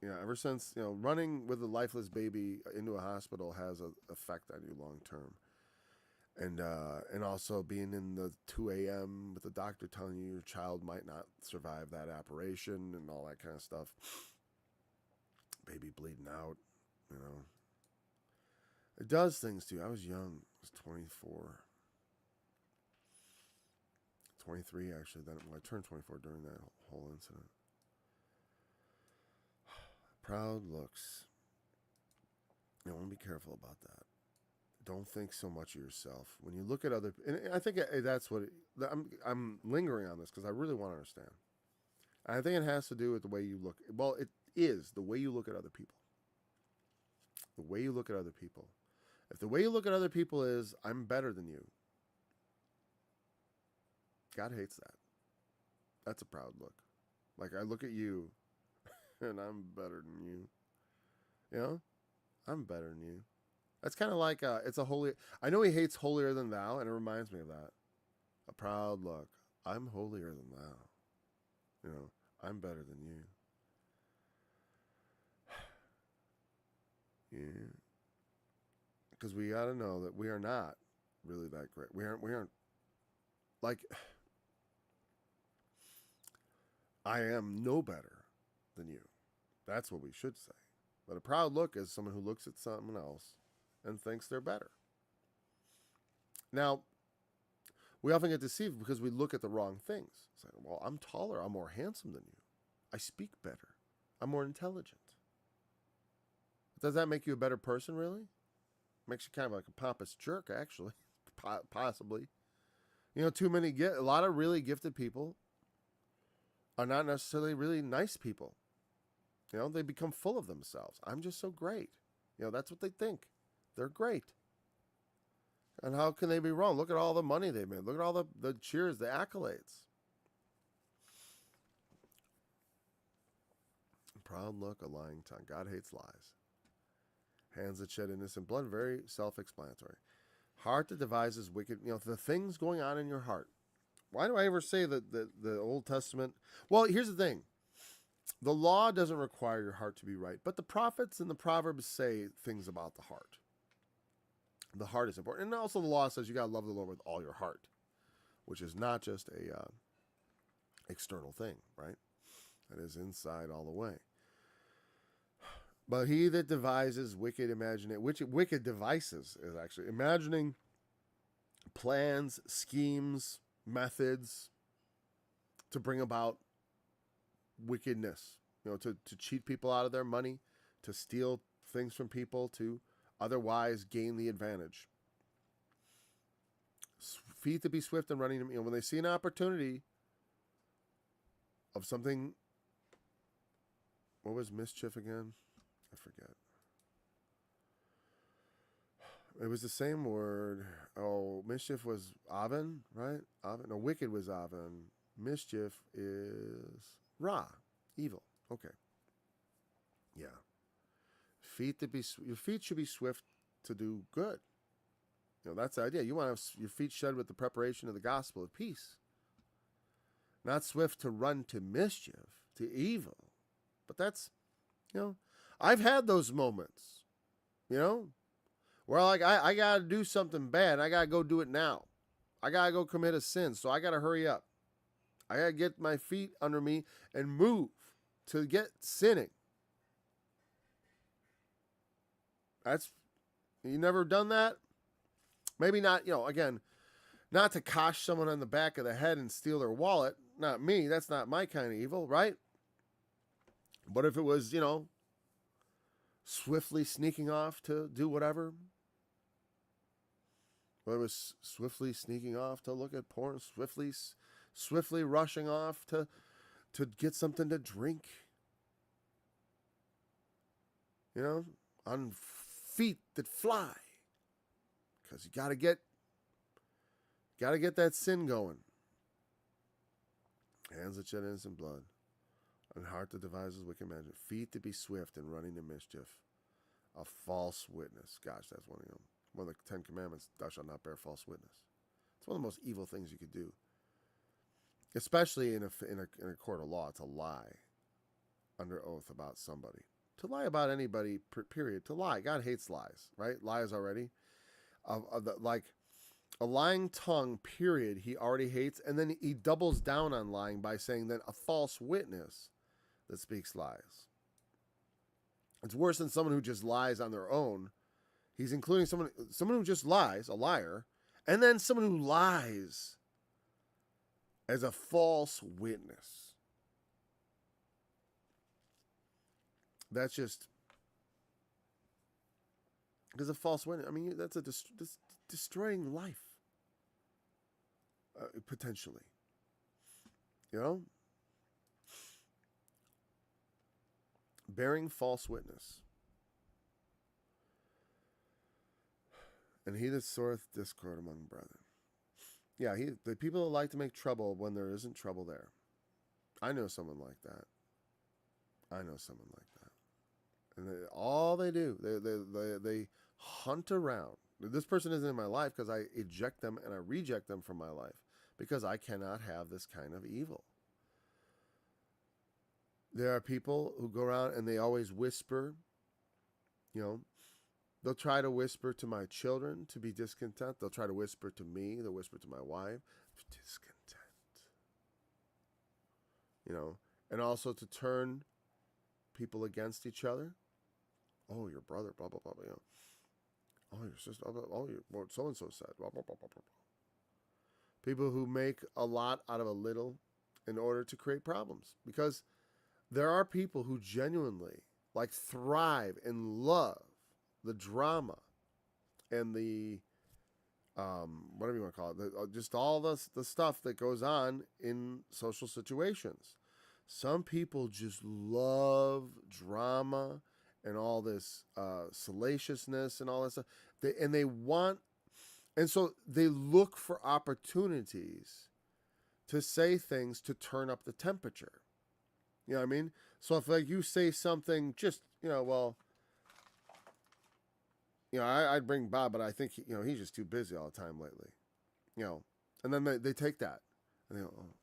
ever since, running with a lifeless baby into a hospital has an effect on you long term. And also being in the 2 a.m. with the doctor telling you your child might not survive that operation and all that kind of stuff. Baby bleeding out, It does things to you. I was young. I was 24. 23, actually. Then I turned 24 during that whole incident. Proud looks. I want to be careful about that. Don't think so much of yourself. When you look at other, and I think that's what I'm lingering on this because I really want to understand. And I think it has to do with the way you look. Well, it is the way you look at other people. The way you look at other people. If the way you look at other people is, I'm better than you, God hates that. That's a proud look. Like I look at you and I'm better than you. I'm better than you. That's kind of like it's a holy. I know he hates holier than thou, and it reminds me of that. A proud look. I'm holier than thou. I'm better than you. Yeah. Because we got to know that we are not really that great. We aren't like. I am no better than you. That's what we should say. But a proud look is someone who looks at someone else and thinks they're better. Now, we often get deceived because we look at the wrong things. It's like, well, I'm taller. I'm more handsome than you. I speak better. I'm more intelligent. Does that make you a better person, really? Makes you kind of like a pompous jerk, actually. Possibly. A lot of really gifted people are not necessarily really nice people. They become full of themselves. I'm just so great. That's what they think. They're great. And how can they be wrong? Look at all the money they made. Look at all the cheers, the accolades. Proud look, a lying tongue. God hates lies. Hands that shed innocent blood, very self-explanatory. Heart that devises wicked, the things going on in your heart. Why do I ever say that the Old Testament? Well, here's the thing. The law doesn't require your heart to be right, but the prophets and the Proverbs say things about the heart. The heart is important. And also the law says you got to love the Lord with all your heart, which is not just a external thing, right? That is inside all the way. But he that devises wicked devices is actually imagining plans, schemes, methods to bring about wickedness, to cheat people out of their money, to steal things from people, to otherwise gain the advantage. Feet to be swift and running, when they see an opportunity of something, what was mischief again? I forget. It was the same word. Oh, mischief was Aven, right? Aven. No, wicked was Aven. Mischief is Ra, evil. Okay. Yeah. Your feet should be swift to do good. That's the idea. You want to have your feet shod with the preparation of the gospel of peace. Not swift to run to mischief, to evil. But that's, I've had those moments, where like I got to do something bad. I got to go do it now. I got to go commit a sin, so I got to hurry up. I got to get my feet under me and move to get sinning. You never done that? Maybe not, again, not to cosh someone on the back of the head and steal their wallet. Not me. That's not my kind of evil, right? But if it was, swiftly sneaking off to do whatever. Whether it was swiftly sneaking off to look at porn, swiftly rushing off to get something to drink. On feet that fly. Because you gotta get that sin going. Hands that shed innocent blood, and heart that devises wicked magic. Feet to be swift in running to mischief. A false witness. Gosh, that's one of them. One of the 10 Commandments. Thou shalt not bear false witness. It's one of the most evil things you could do, especially in a court of law. To lie under oath about somebody. To lie about anybody. Period. To lie. God hates lies. Right? Lies already. Like a lying tongue, period, he already hates, and then he doubles down on lying by saying that a false witness that speaks lies. It's worse than someone who just lies on their own. He's including someone who just lies, a liar, and then someone who lies as a false witness. That's just... Because a false witness, that's destroying life, potentially. Bearing false witness. And he that soweth discord among brethren. Yeah, the people that like to make trouble when there isn't trouble there. I know someone like that. And all they do, they hunt around. This person isn't in my life because I eject them and I reject them from my life because I cannot have this kind of evil. There are people who go around and they always whisper. They'll try to whisper to my children to be discontent. They'll try to whisper to me. They'll whisper to my wife, discontent. And also to turn people against each other. Oh, your brother, blah, blah, blah, Oh, your sister, what so-and-so said, blah, blah, blah, blah, blah. People who make a lot out of a little in order to create problems. Because there are people who genuinely, thrive and love the drama and the, whatever you want to call it, just all the stuff that goes on in social situations. Some people just love drama and all this salaciousness and all that stuff. And so they look for opportunities to say things to turn up the temperature. You know what I mean? So if you say something just, I'd bring Bob, but I think, he's just too busy all the time lately. And then they take that and they go, oh,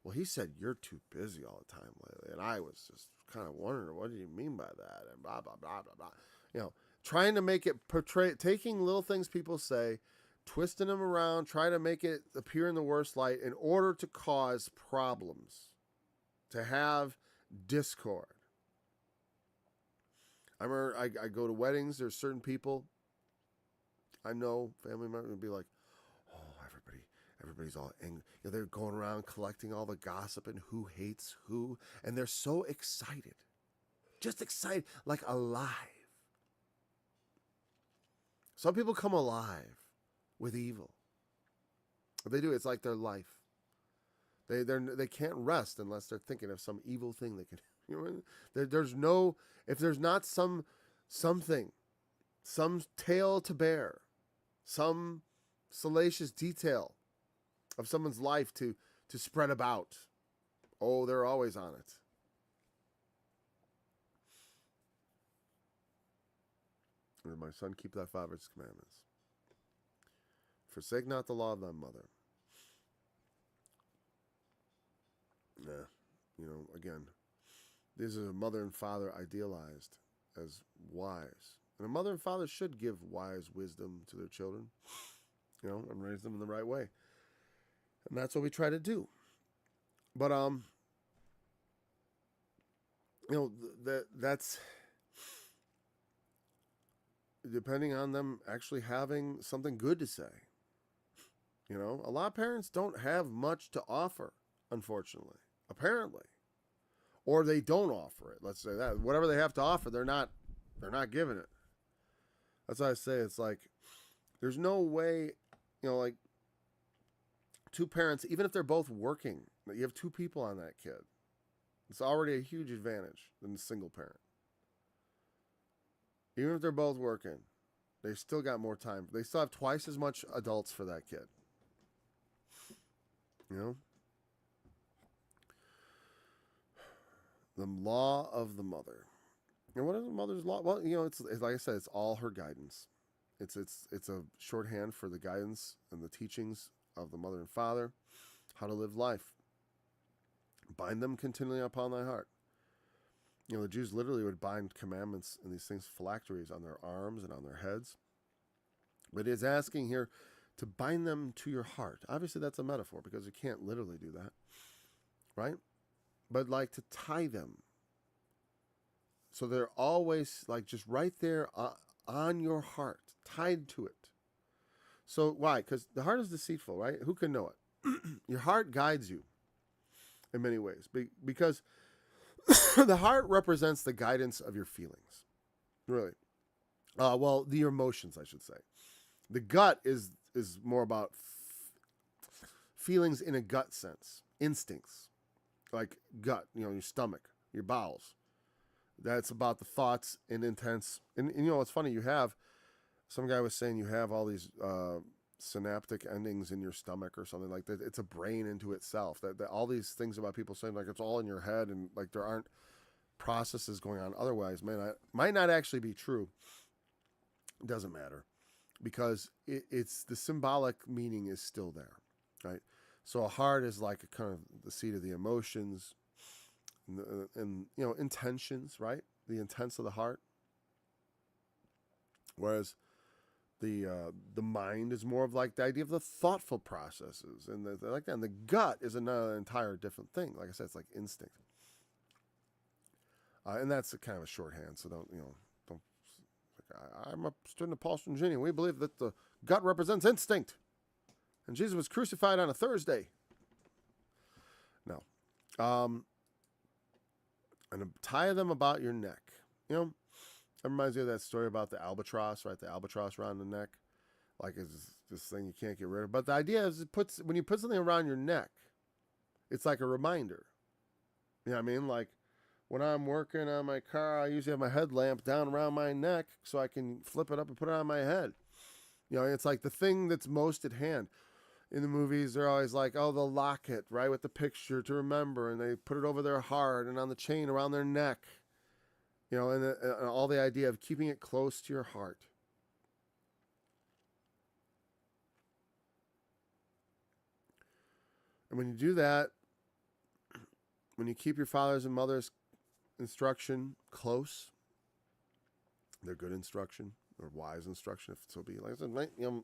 well, he said you're too busy all the time lately. And I was just kind of wondering, what do you mean by that? And blah, blah, blah, blah, blah. Trying to make it portray, taking little things people say, twisting them around, try to make it appear in the worst light in order to cause problems, to have discord. I remember I go to weddings. There's certain people I know, family members, would be like, oh, everybody's all angry. They're going around collecting all the gossip and who hates who. And they're so excited. Just excited, like alive. Some people come alive with evil. They do. It's like their life. They can't rest unless they're thinking of some evil thing they can. If there's not something, some tale to bear, some salacious detail of someone's life to spread about. Oh, they're always on it. And my son, keep thy father's commandments. Forsake not the law of thy mother. Again, these are a mother and father idealized as wise. And a mother and father should give wise wisdom to their children, and raise them in the right way. And that's what we try to do. But that's depending on them actually having something good to say. A lot of parents don't have much to offer, unfortunately, apparently, or they don't offer it. Let's say that whatever they have to offer, they're not giving it. That's why I say it's like there's no way, like two parents, even if they're both working, you have two people on that kid. It's already a huge advantage than a single parent. Even if they're both working, they still got more time. They still have twice as much adults for that kid. The law of the mother. And what is the mother's law? Well, it's like I said, it's all her guidance. It's a shorthand for the guidance and the teachings of the mother and father, how to live life. Bind them continually upon thy heart. The Jews literally would bind commandments and these things, phylacteries, on their arms and on their heads. But it's asking here to bind them to your heart. Obviously, that's a metaphor because you can't literally do that, right? But like to tie them. So they're always like just right there on your heart, tied to it. So why? Because the heart is deceitful, right? Who can know it? Your heart guides you in many ways because the heart represents the guidance of your feelings, really. Your emotions, I should say. The gut is more about feelings in a gut sense, instincts, like gut, your stomach, your bowels. That's about the thoughts and intents. And it's funny, some guy was saying you have all these synaptic endings in your stomach or something like that. It's a brain into itself. That all these things about people saying like it's all in your head and like there aren't processes going on. Otherwise, might not actually be true. It doesn't matter because it's the symbolic meaning is still there, right? So a heart is like a kind of the seat of the emotions and intentions, right? The intents of the heart. Whereas the mind is more of like the idea of the thoughtful processes, and and the gut is another entire different thing. Like I said, it's like instinct, and that's a kind of a shorthand. So don't. I'm a student of Paul Stringini. We believe that the gut represents instinct, and Jesus was crucified on a Thursday. No, and tie them about your neck. That reminds me of that story about the albatross, right? The albatross around the neck. Like it's this thing you can't get rid of. But the idea is when you put something around your neck, it's like a reminder. You know what I mean? Like when I'm working on my car, I usually have my headlamp down around my neck so I can flip it up and put it on my head. It's like the thing that's most at hand. In the movies, they're always like, oh, the locket, right, with the picture to remember. And they put it over their heart and on the chain around their neck. And all the idea of keeping it close to your heart. And when you do that, when you keep your father's and mother's instruction close, their good instruction or wise instruction, if so be. Like I said,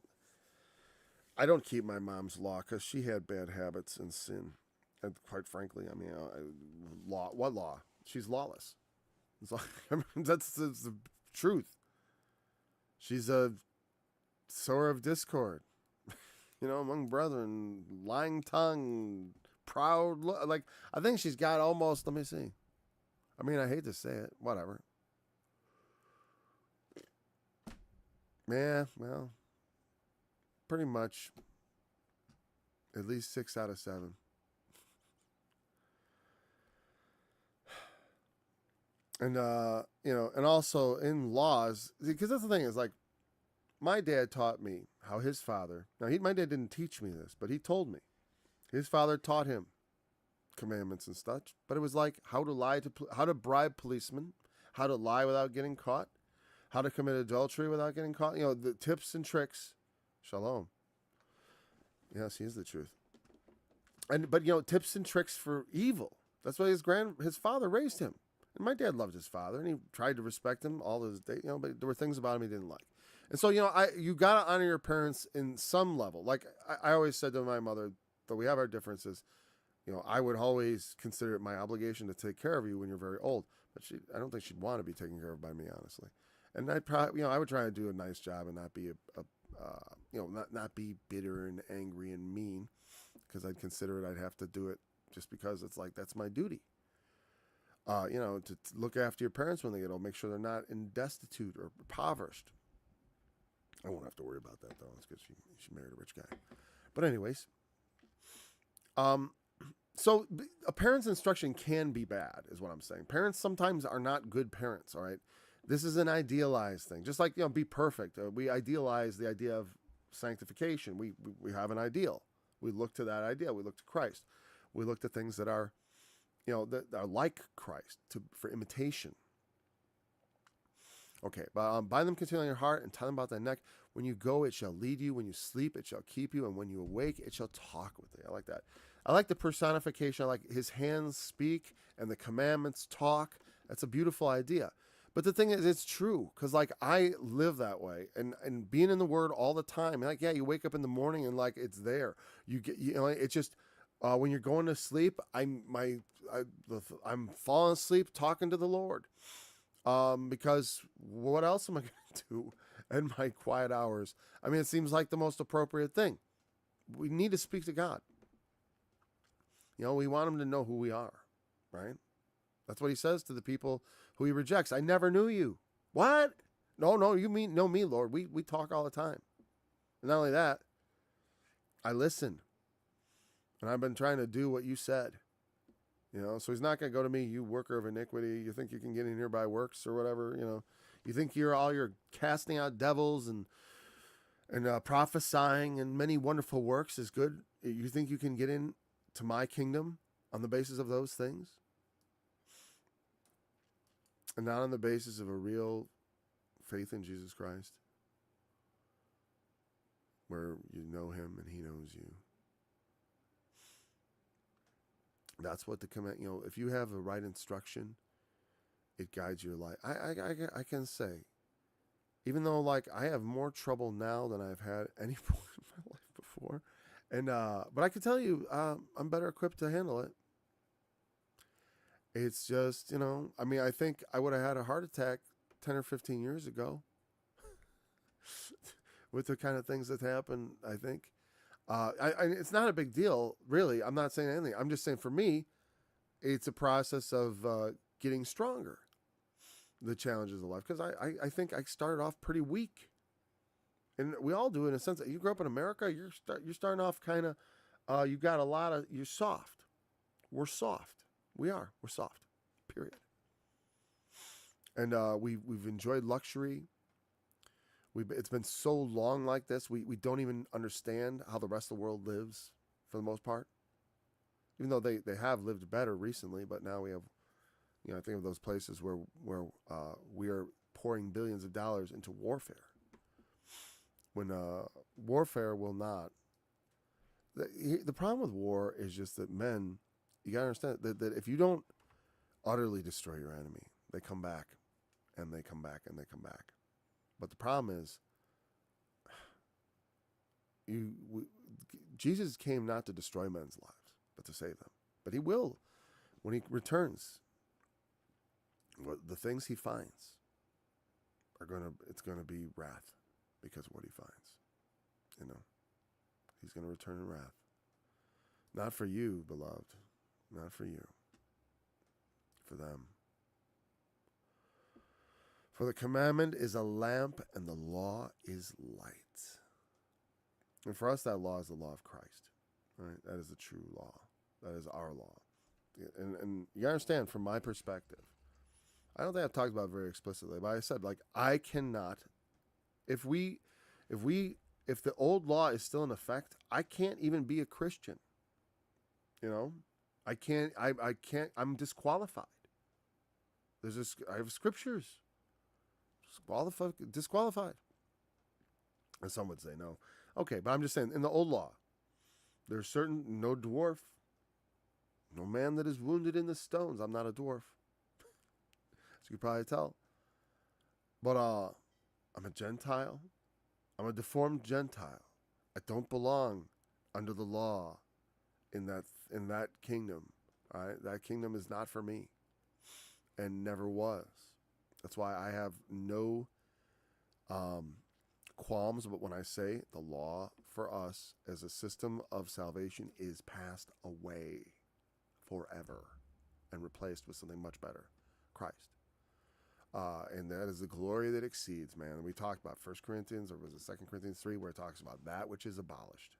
I don't keep my mom's law because she had bad habits and sin. And quite frankly, what law? She's lawless. It's like, that's the truth. She's a sower of discord, among brethren, lying tongue, proud. Like, I think she's got almost, let me see. I hate to say it, whatever. Yeah, well, pretty much at least 6 out of 7. And, and also in laws, because that's the thing is like, my dad taught me how his father, now my dad didn't teach me this, but he told me. His father taught him commandments and such, but it was like how to bribe policemen, how to lie without getting caught, how to commit adultery without getting caught. The tips and tricks. Shalom. Yes, he is the truth. But tips and tricks for evil. That's why his father raised him. And my dad loved his father, and he tried to respect him all his day. But there were things about him he didn't like. And so you gotta honor your parents in some level. Like I always said to my mother, though we have our differences, I would always consider it my obligation to take care of you when you're very old. But I don't think she'd want to be taken care of by me, honestly. And I would try to do a nice job and not be not be bitter and angry and mean, because I'd consider it I'd have to do it just because it's like that's my duty. To look after your parents when they get old, make sure they're not destitute or impoverished. I won't have to worry about that though. It's because she married a rich guy. But anyways, so a parent's instruction can be bad, is what I'm saying. Parents sometimes are not good parents. All right, this is an idealized thing. Just like be perfect. We idealize the idea of sanctification. We have an ideal. We look to that idea. We look to Christ. We look to things that are, that are like Christ for imitation. Okay, but bind them continually in your heart and tie them about thy neck. When you go, it shall lead you. When you sleep, it shall keep you. And when you awake, it shall talk with thee. I like that. I like the personification. I like his hands speak and the commandments talk. That's a beautiful idea. But the thing is, it's true, because I live that way, and being in the Word all the time. You wake up in the morning and it's there. You get, it's just when you're going to sleep, I'm falling asleep talking to the Lord, because what else am I going to do in my quiet hours? I mean, it seems like the most appropriate thing. We need to speak to God. We want him to know who we are, right? That's what he says to the people who he rejects. I never knew you. What? No, you know me, Lord. We talk all the time. And not only that, I listen. And I've been trying to do what you said. So he's not going to go to me, you worker of iniquity. You think you can get in here by works or whatever, You think you're casting out devils and prophesying and many wonderful works is good. You think you can get in to my kingdom on the basis of those things? And not on the basis of a real faith in Jesus Christ, where you know him and he knows you. That's what the command, if you have the right instruction, it guides your life. I can say, even though I have more trouble now than I've had any point in my life before, and but I can tell you, I'm better equipped to handle it. It's just, I think I would have had a heart attack 10 or 15 years ago with the kind of things that happen, I think. It's not a big deal, really. I'm not saying anything. I'm just saying for me, it's a process of getting stronger, the challenges of life. Because I think I started off pretty weak. And we all do in a sense that you grew up in America, you're starting off kind of, you've got a lot of, you're soft. We're soft. We're soft, period. And we've enjoyed luxury. It's been so long like this, we don't even understand how the rest of the world lives for the most part. Even though they have lived better recently, but now we have, I think of those places where we are pouring billions of dollars into warfare. When warfare will not. The problem with war is just that men, you got to understand that if you don't utterly destroy your enemy, they come back and they come back and they come back. But the problem is, Jesus came not to destroy men's lives, but to save them. But he will when he returns. The things he finds it's going to be wrath because of what he finds. He's going to return in wrath. Not for you, beloved. Not for you. For them. For the commandment is a lamp and the law is light. And for us, that law is the law of Christ. Right? That is the true law. That is our law. And you understand, from my perspective, I don't think I've talked about it very explicitly, but I said, I cannot, if we If the old law is still in effect, I can't even be a Christian. I can't. I can't. I'm disqualified. I have scriptures. Disqualified. And some would say no. Okay, but I'm just saying, in the old law, there's certain no dwarf, no man that is wounded in the stones. I'm not a dwarf, as you can probably tell. But I'm a Gentile. I'm a deformed Gentile. I don't belong under the law in that kingdom. All right, that kingdom is not for me, and never was. That's why I have no qualms about when I say the law for us as a system of salvation is passed away forever and replaced with something much better, Christ. And that is the glory that exceeds, man. We talked about 1 Corinthians, or was it 2 Corinthians 3, where it talks about that which is abolished.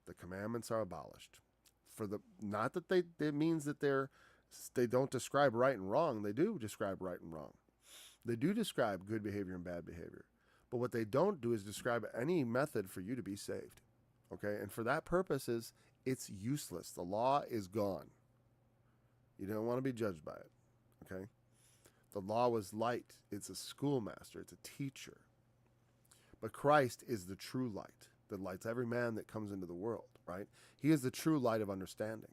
The commandments are abolished. Not that it means that they don't describe right and wrong. They do describe right and wrong. They do describe good behavior and bad behavior. But what they don't do is describe any method for you to be saved. Okay? And for that purpose, it's useless. The law is gone. You don't want to be judged by it. Okay? The law was light. It's a schoolmaster. It's a teacher. But Christ is the true light that lights every man that comes into the world, right? He is the true light of understanding.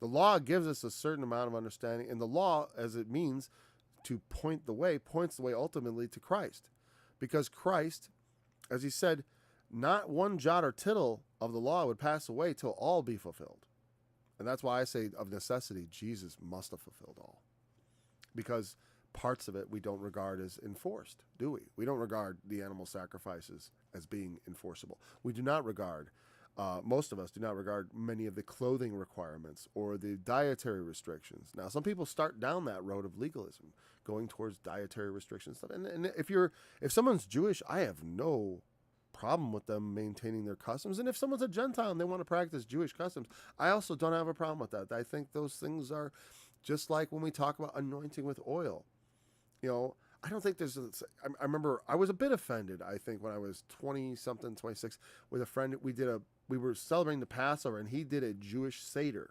The law gives us a certain amount of understanding, and the law, as it means to point the way, points the way ultimately to Christ. Because Christ, as he said, not one jot or tittle of the law would pass away till all be fulfilled. And that's why I say, of necessity, Jesus must have fulfilled all. Because parts of it we don't regard as enforced, do we? We don't regard the animal sacrifices as being enforceable. We do not regard, most of us do not regard many of the clothing requirements or the dietary restrictions. Now, some people start down that road of legalism, going towards dietary restrictions stuff. And if someone's Jewish, I have no problem with them maintaining their customs. And if someone's a Gentile and they want to practice Jewish customs, I also don't have a problem with that. I think those things are just like when we talk about anointing with oil. I don't think I remember I was a bit offended, I think, when I was 20-something, 26, with a friend. We were celebrating the Passover, and he did a Jewish Seder.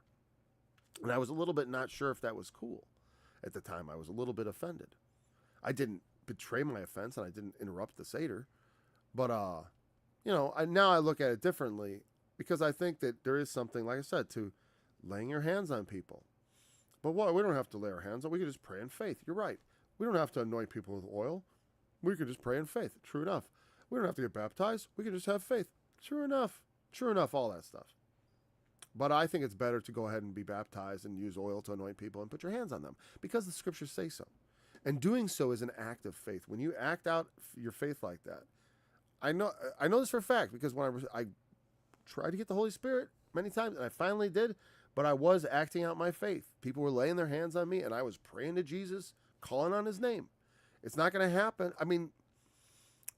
And I was a little bit not sure if that was cool. At the time, I was a little bit offended. I didn't betray my offense, and I didn't interrupt the Seder. But, now I look at it differently, because I think that there is something, like I said, to laying your hands on people. But we don't have to lay our hands on. We can just pray in faith. You're right. We don't have to anoint people with oil. We could just pray in faith. True enough. We don't have to get baptized. We can just have faith. True enough. True enough, all that stuff. But I think it's better to go ahead and be baptized and use oil to anoint people and put your hands on them, because the scriptures say so. And doing so is an act of faith. When you act out your faith like that, I know this for a fact, because when I tried to get the Holy Spirit many times, and I finally did, but I was acting out my faith. People were laying their hands on me, and I was praying to Jesus, calling on his name. It's not going to happen. I mean,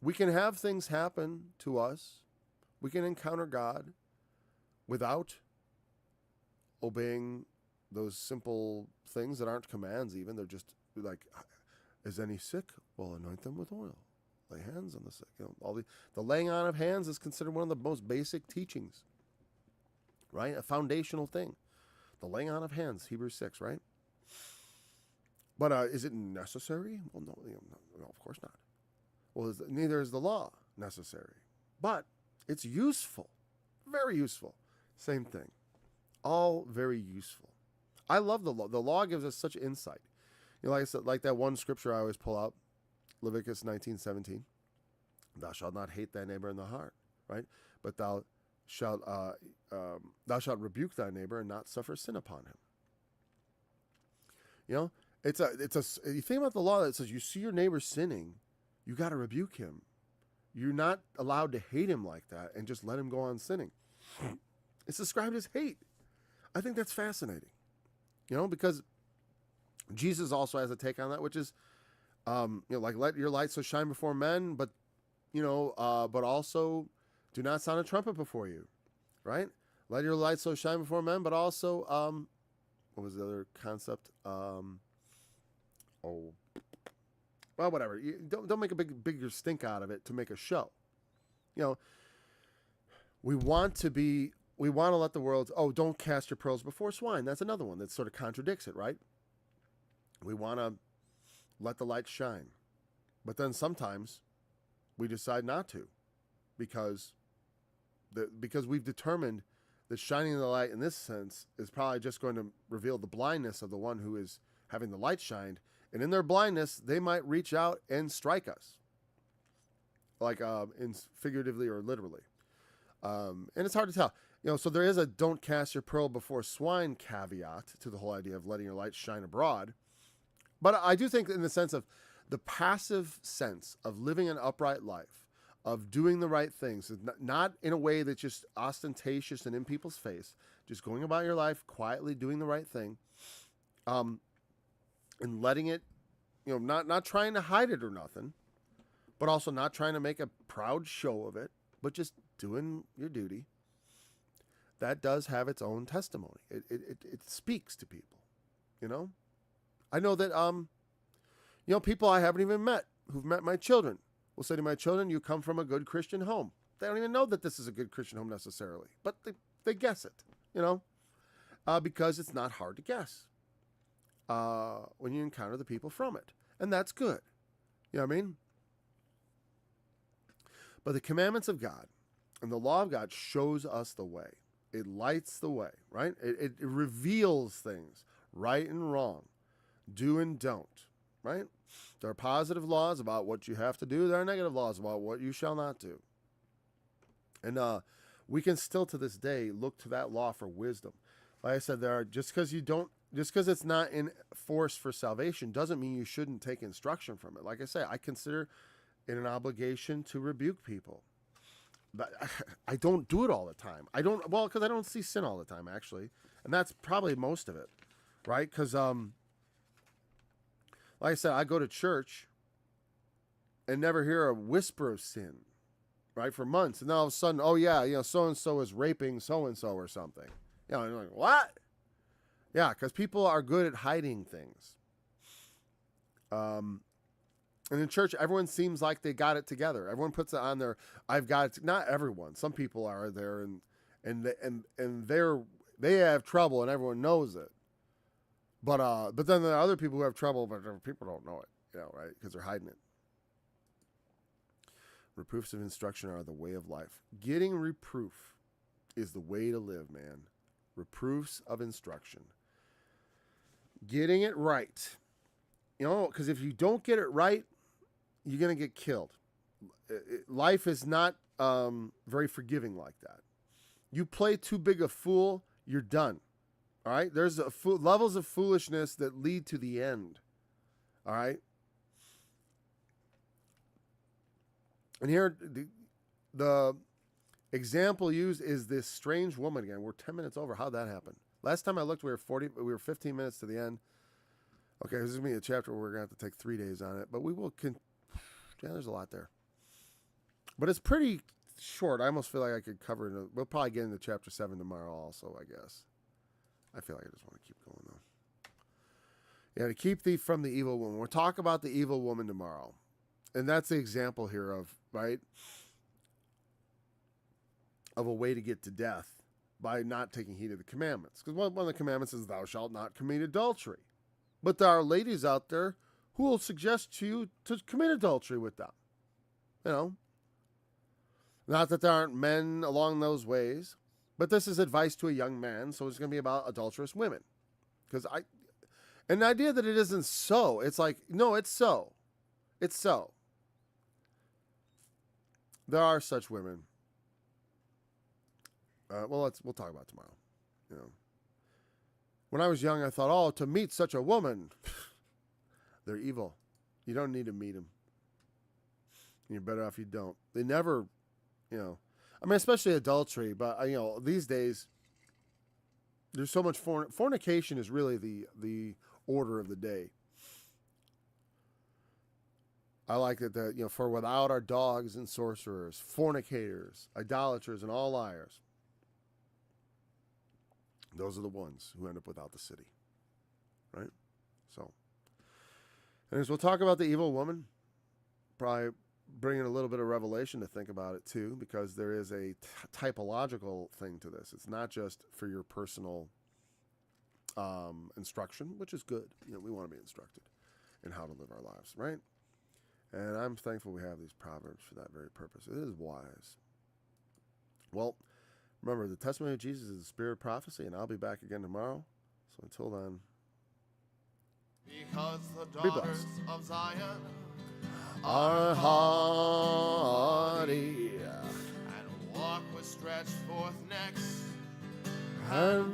we can have things happen to us. We can encounter God without obeying those simple things that aren't commands even. They're just like, is any sick? Well, anoint them with oil. Lay hands on the sick. The laying on of hands is considered one of the most basic teachings, right? A foundational thing. The laying on of hands, Hebrews 6, right? But is it necessary? Well, no, of course not. Well, neither is the law necessary. But it's useful. Very useful. Same thing. All very useful. I love the law. The law gives us such insight. Like I said, like that one scripture I always pull out, Leviticus 19:17. Thou shalt not hate thy neighbor in the heart, right? But thou shalt rebuke thy neighbor and not suffer sin upon him. You think about the law that says you see your neighbor sinning, you got to rebuke him. You're not allowed to hate him like that and just let him go on sinning. It's described as hate. I think that's fascinating, because Jesus also has a take on that, which is, like, let your light so shine before men, but also do not sound a trumpet before you, right? Let your light so shine before men, but also, what was the other concept? Well, whatever. You don't make a bigger stink out of it to make a show. You know, we want to let the world, don't cast your pearls before swine. That's another one that sort of contradicts it, right? We want to let the light shine. But then sometimes we decide not to because we've determined that shining the light in this sense is probably just going to reveal the blindness of the one who is having the light shined. And in their blindness, they might reach out and strike us, like in figuratively or literally. And it's hard to tell. So there is a don't cast your pearl before swine caveat to the whole idea of letting your light shine abroad. But I do think in the sense of the passive sense of living an upright life, of doing the right things, not in a way that's just ostentatious and in people's face, just going about your life quietly doing the right thing, and letting it, not trying to hide it or nothing, but also not trying to make a proud show of it, but just doing your duty. That does have its own testimony. It speaks to people, I know that, people I haven't even met who've met my children will say to my children, you come from a good Christian home. They don't even know that this is a good Christian home necessarily, but they guess it, because it's not hard to guess when you encounter the people from it. And that's good. You know what I mean? But the commandments of God and the law of God shows us the way. It lights the way, right? It reveals things, right and wrong, do and don't, right? There are positive laws about what you have to do. There are negative laws about what you shall not do. And we can still to this day look to that law for wisdom. Like I said, just because it's not in force for salvation doesn't mean you shouldn't take instruction from it. Like I say, I consider it an obligation to rebuke people. But I don't do it all the time. Because I don't see sin all the time, actually. And that's probably most of it, right? Because, like I said, I go to church and never hear a whisper of sin, right, for months. And then all of a sudden, so-and-so is raping so-and-so or something. And I'm like, what? Yeah, because people are good at hiding things. And in church, everyone seems like they got it together. Everyone puts it on their, I've got it. Not everyone. Some people are there and they have trouble and everyone knows it. But then there are other people who have trouble, but people don't know it, right? Because they're hiding it. Reproofs of instruction are the way of life. Getting reproof is the way to live, man. Reproofs of instruction. Getting it right. Because if you don't get it right, you're going to get killed. Life is not very forgiving like that. You play too big a fool, you're done. All right? There's levels of foolishness that lead to the end. All right? And here, the example used is this strange woman again. We're 10 minutes over. How'd that happen? Last time I looked, we were 15 minutes to the end. Okay, this is going to be a chapter where we're going to have to take 3 days on it. But we will... there's a lot there. But it's pretty short. I almost feel like I could cover it. We'll probably get into chapter 7 tomorrow also, I guess. I feel like I just want to keep going, though. Yeah, to keep thee from the evil woman. We'll talk about the evil woman tomorrow. And that's the example here of, right, of a way to get to death by not taking heed of the commandments. Because one of the commandments is, thou shalt not commit adultery. But there are ladies out there who will suggest to you to commit adultery with them. Not that there aren't men along those ways, but this is advice to a young man, so it's going to be about adulterous women. And the idea that it isn't so, it's like, no, it's so. It's so. There are such women. We'll talk about it tomorrow. When I was young, I thought, to meet such a woman, they're evil. You don't need to meet them. You're better off you don't. They never, especially adultery, but, these days, there's so much fornication is really the order of the day. I like that, for without are dogs and sorcerers, fornicators, idolaters, and all liars. Those are the ones who end up without the city. Right? So, anyways, we'll talk about the evil woman. Probably bring in a little bit of revelation to think about it too, because there is a typological thing to this. It's not just for your personal instruction, which is good. We want to be instructed in how to live our lives, right? And I'm thankful we have these Proverbs for that very purpose. It is wise. Well, remember, the testimony of Jesus is the spirit of prophecy, and I'll be back again tomorrow. So until then, Because the be daughters blessed. of Zion Are haughty and walk with stretched forth necks and and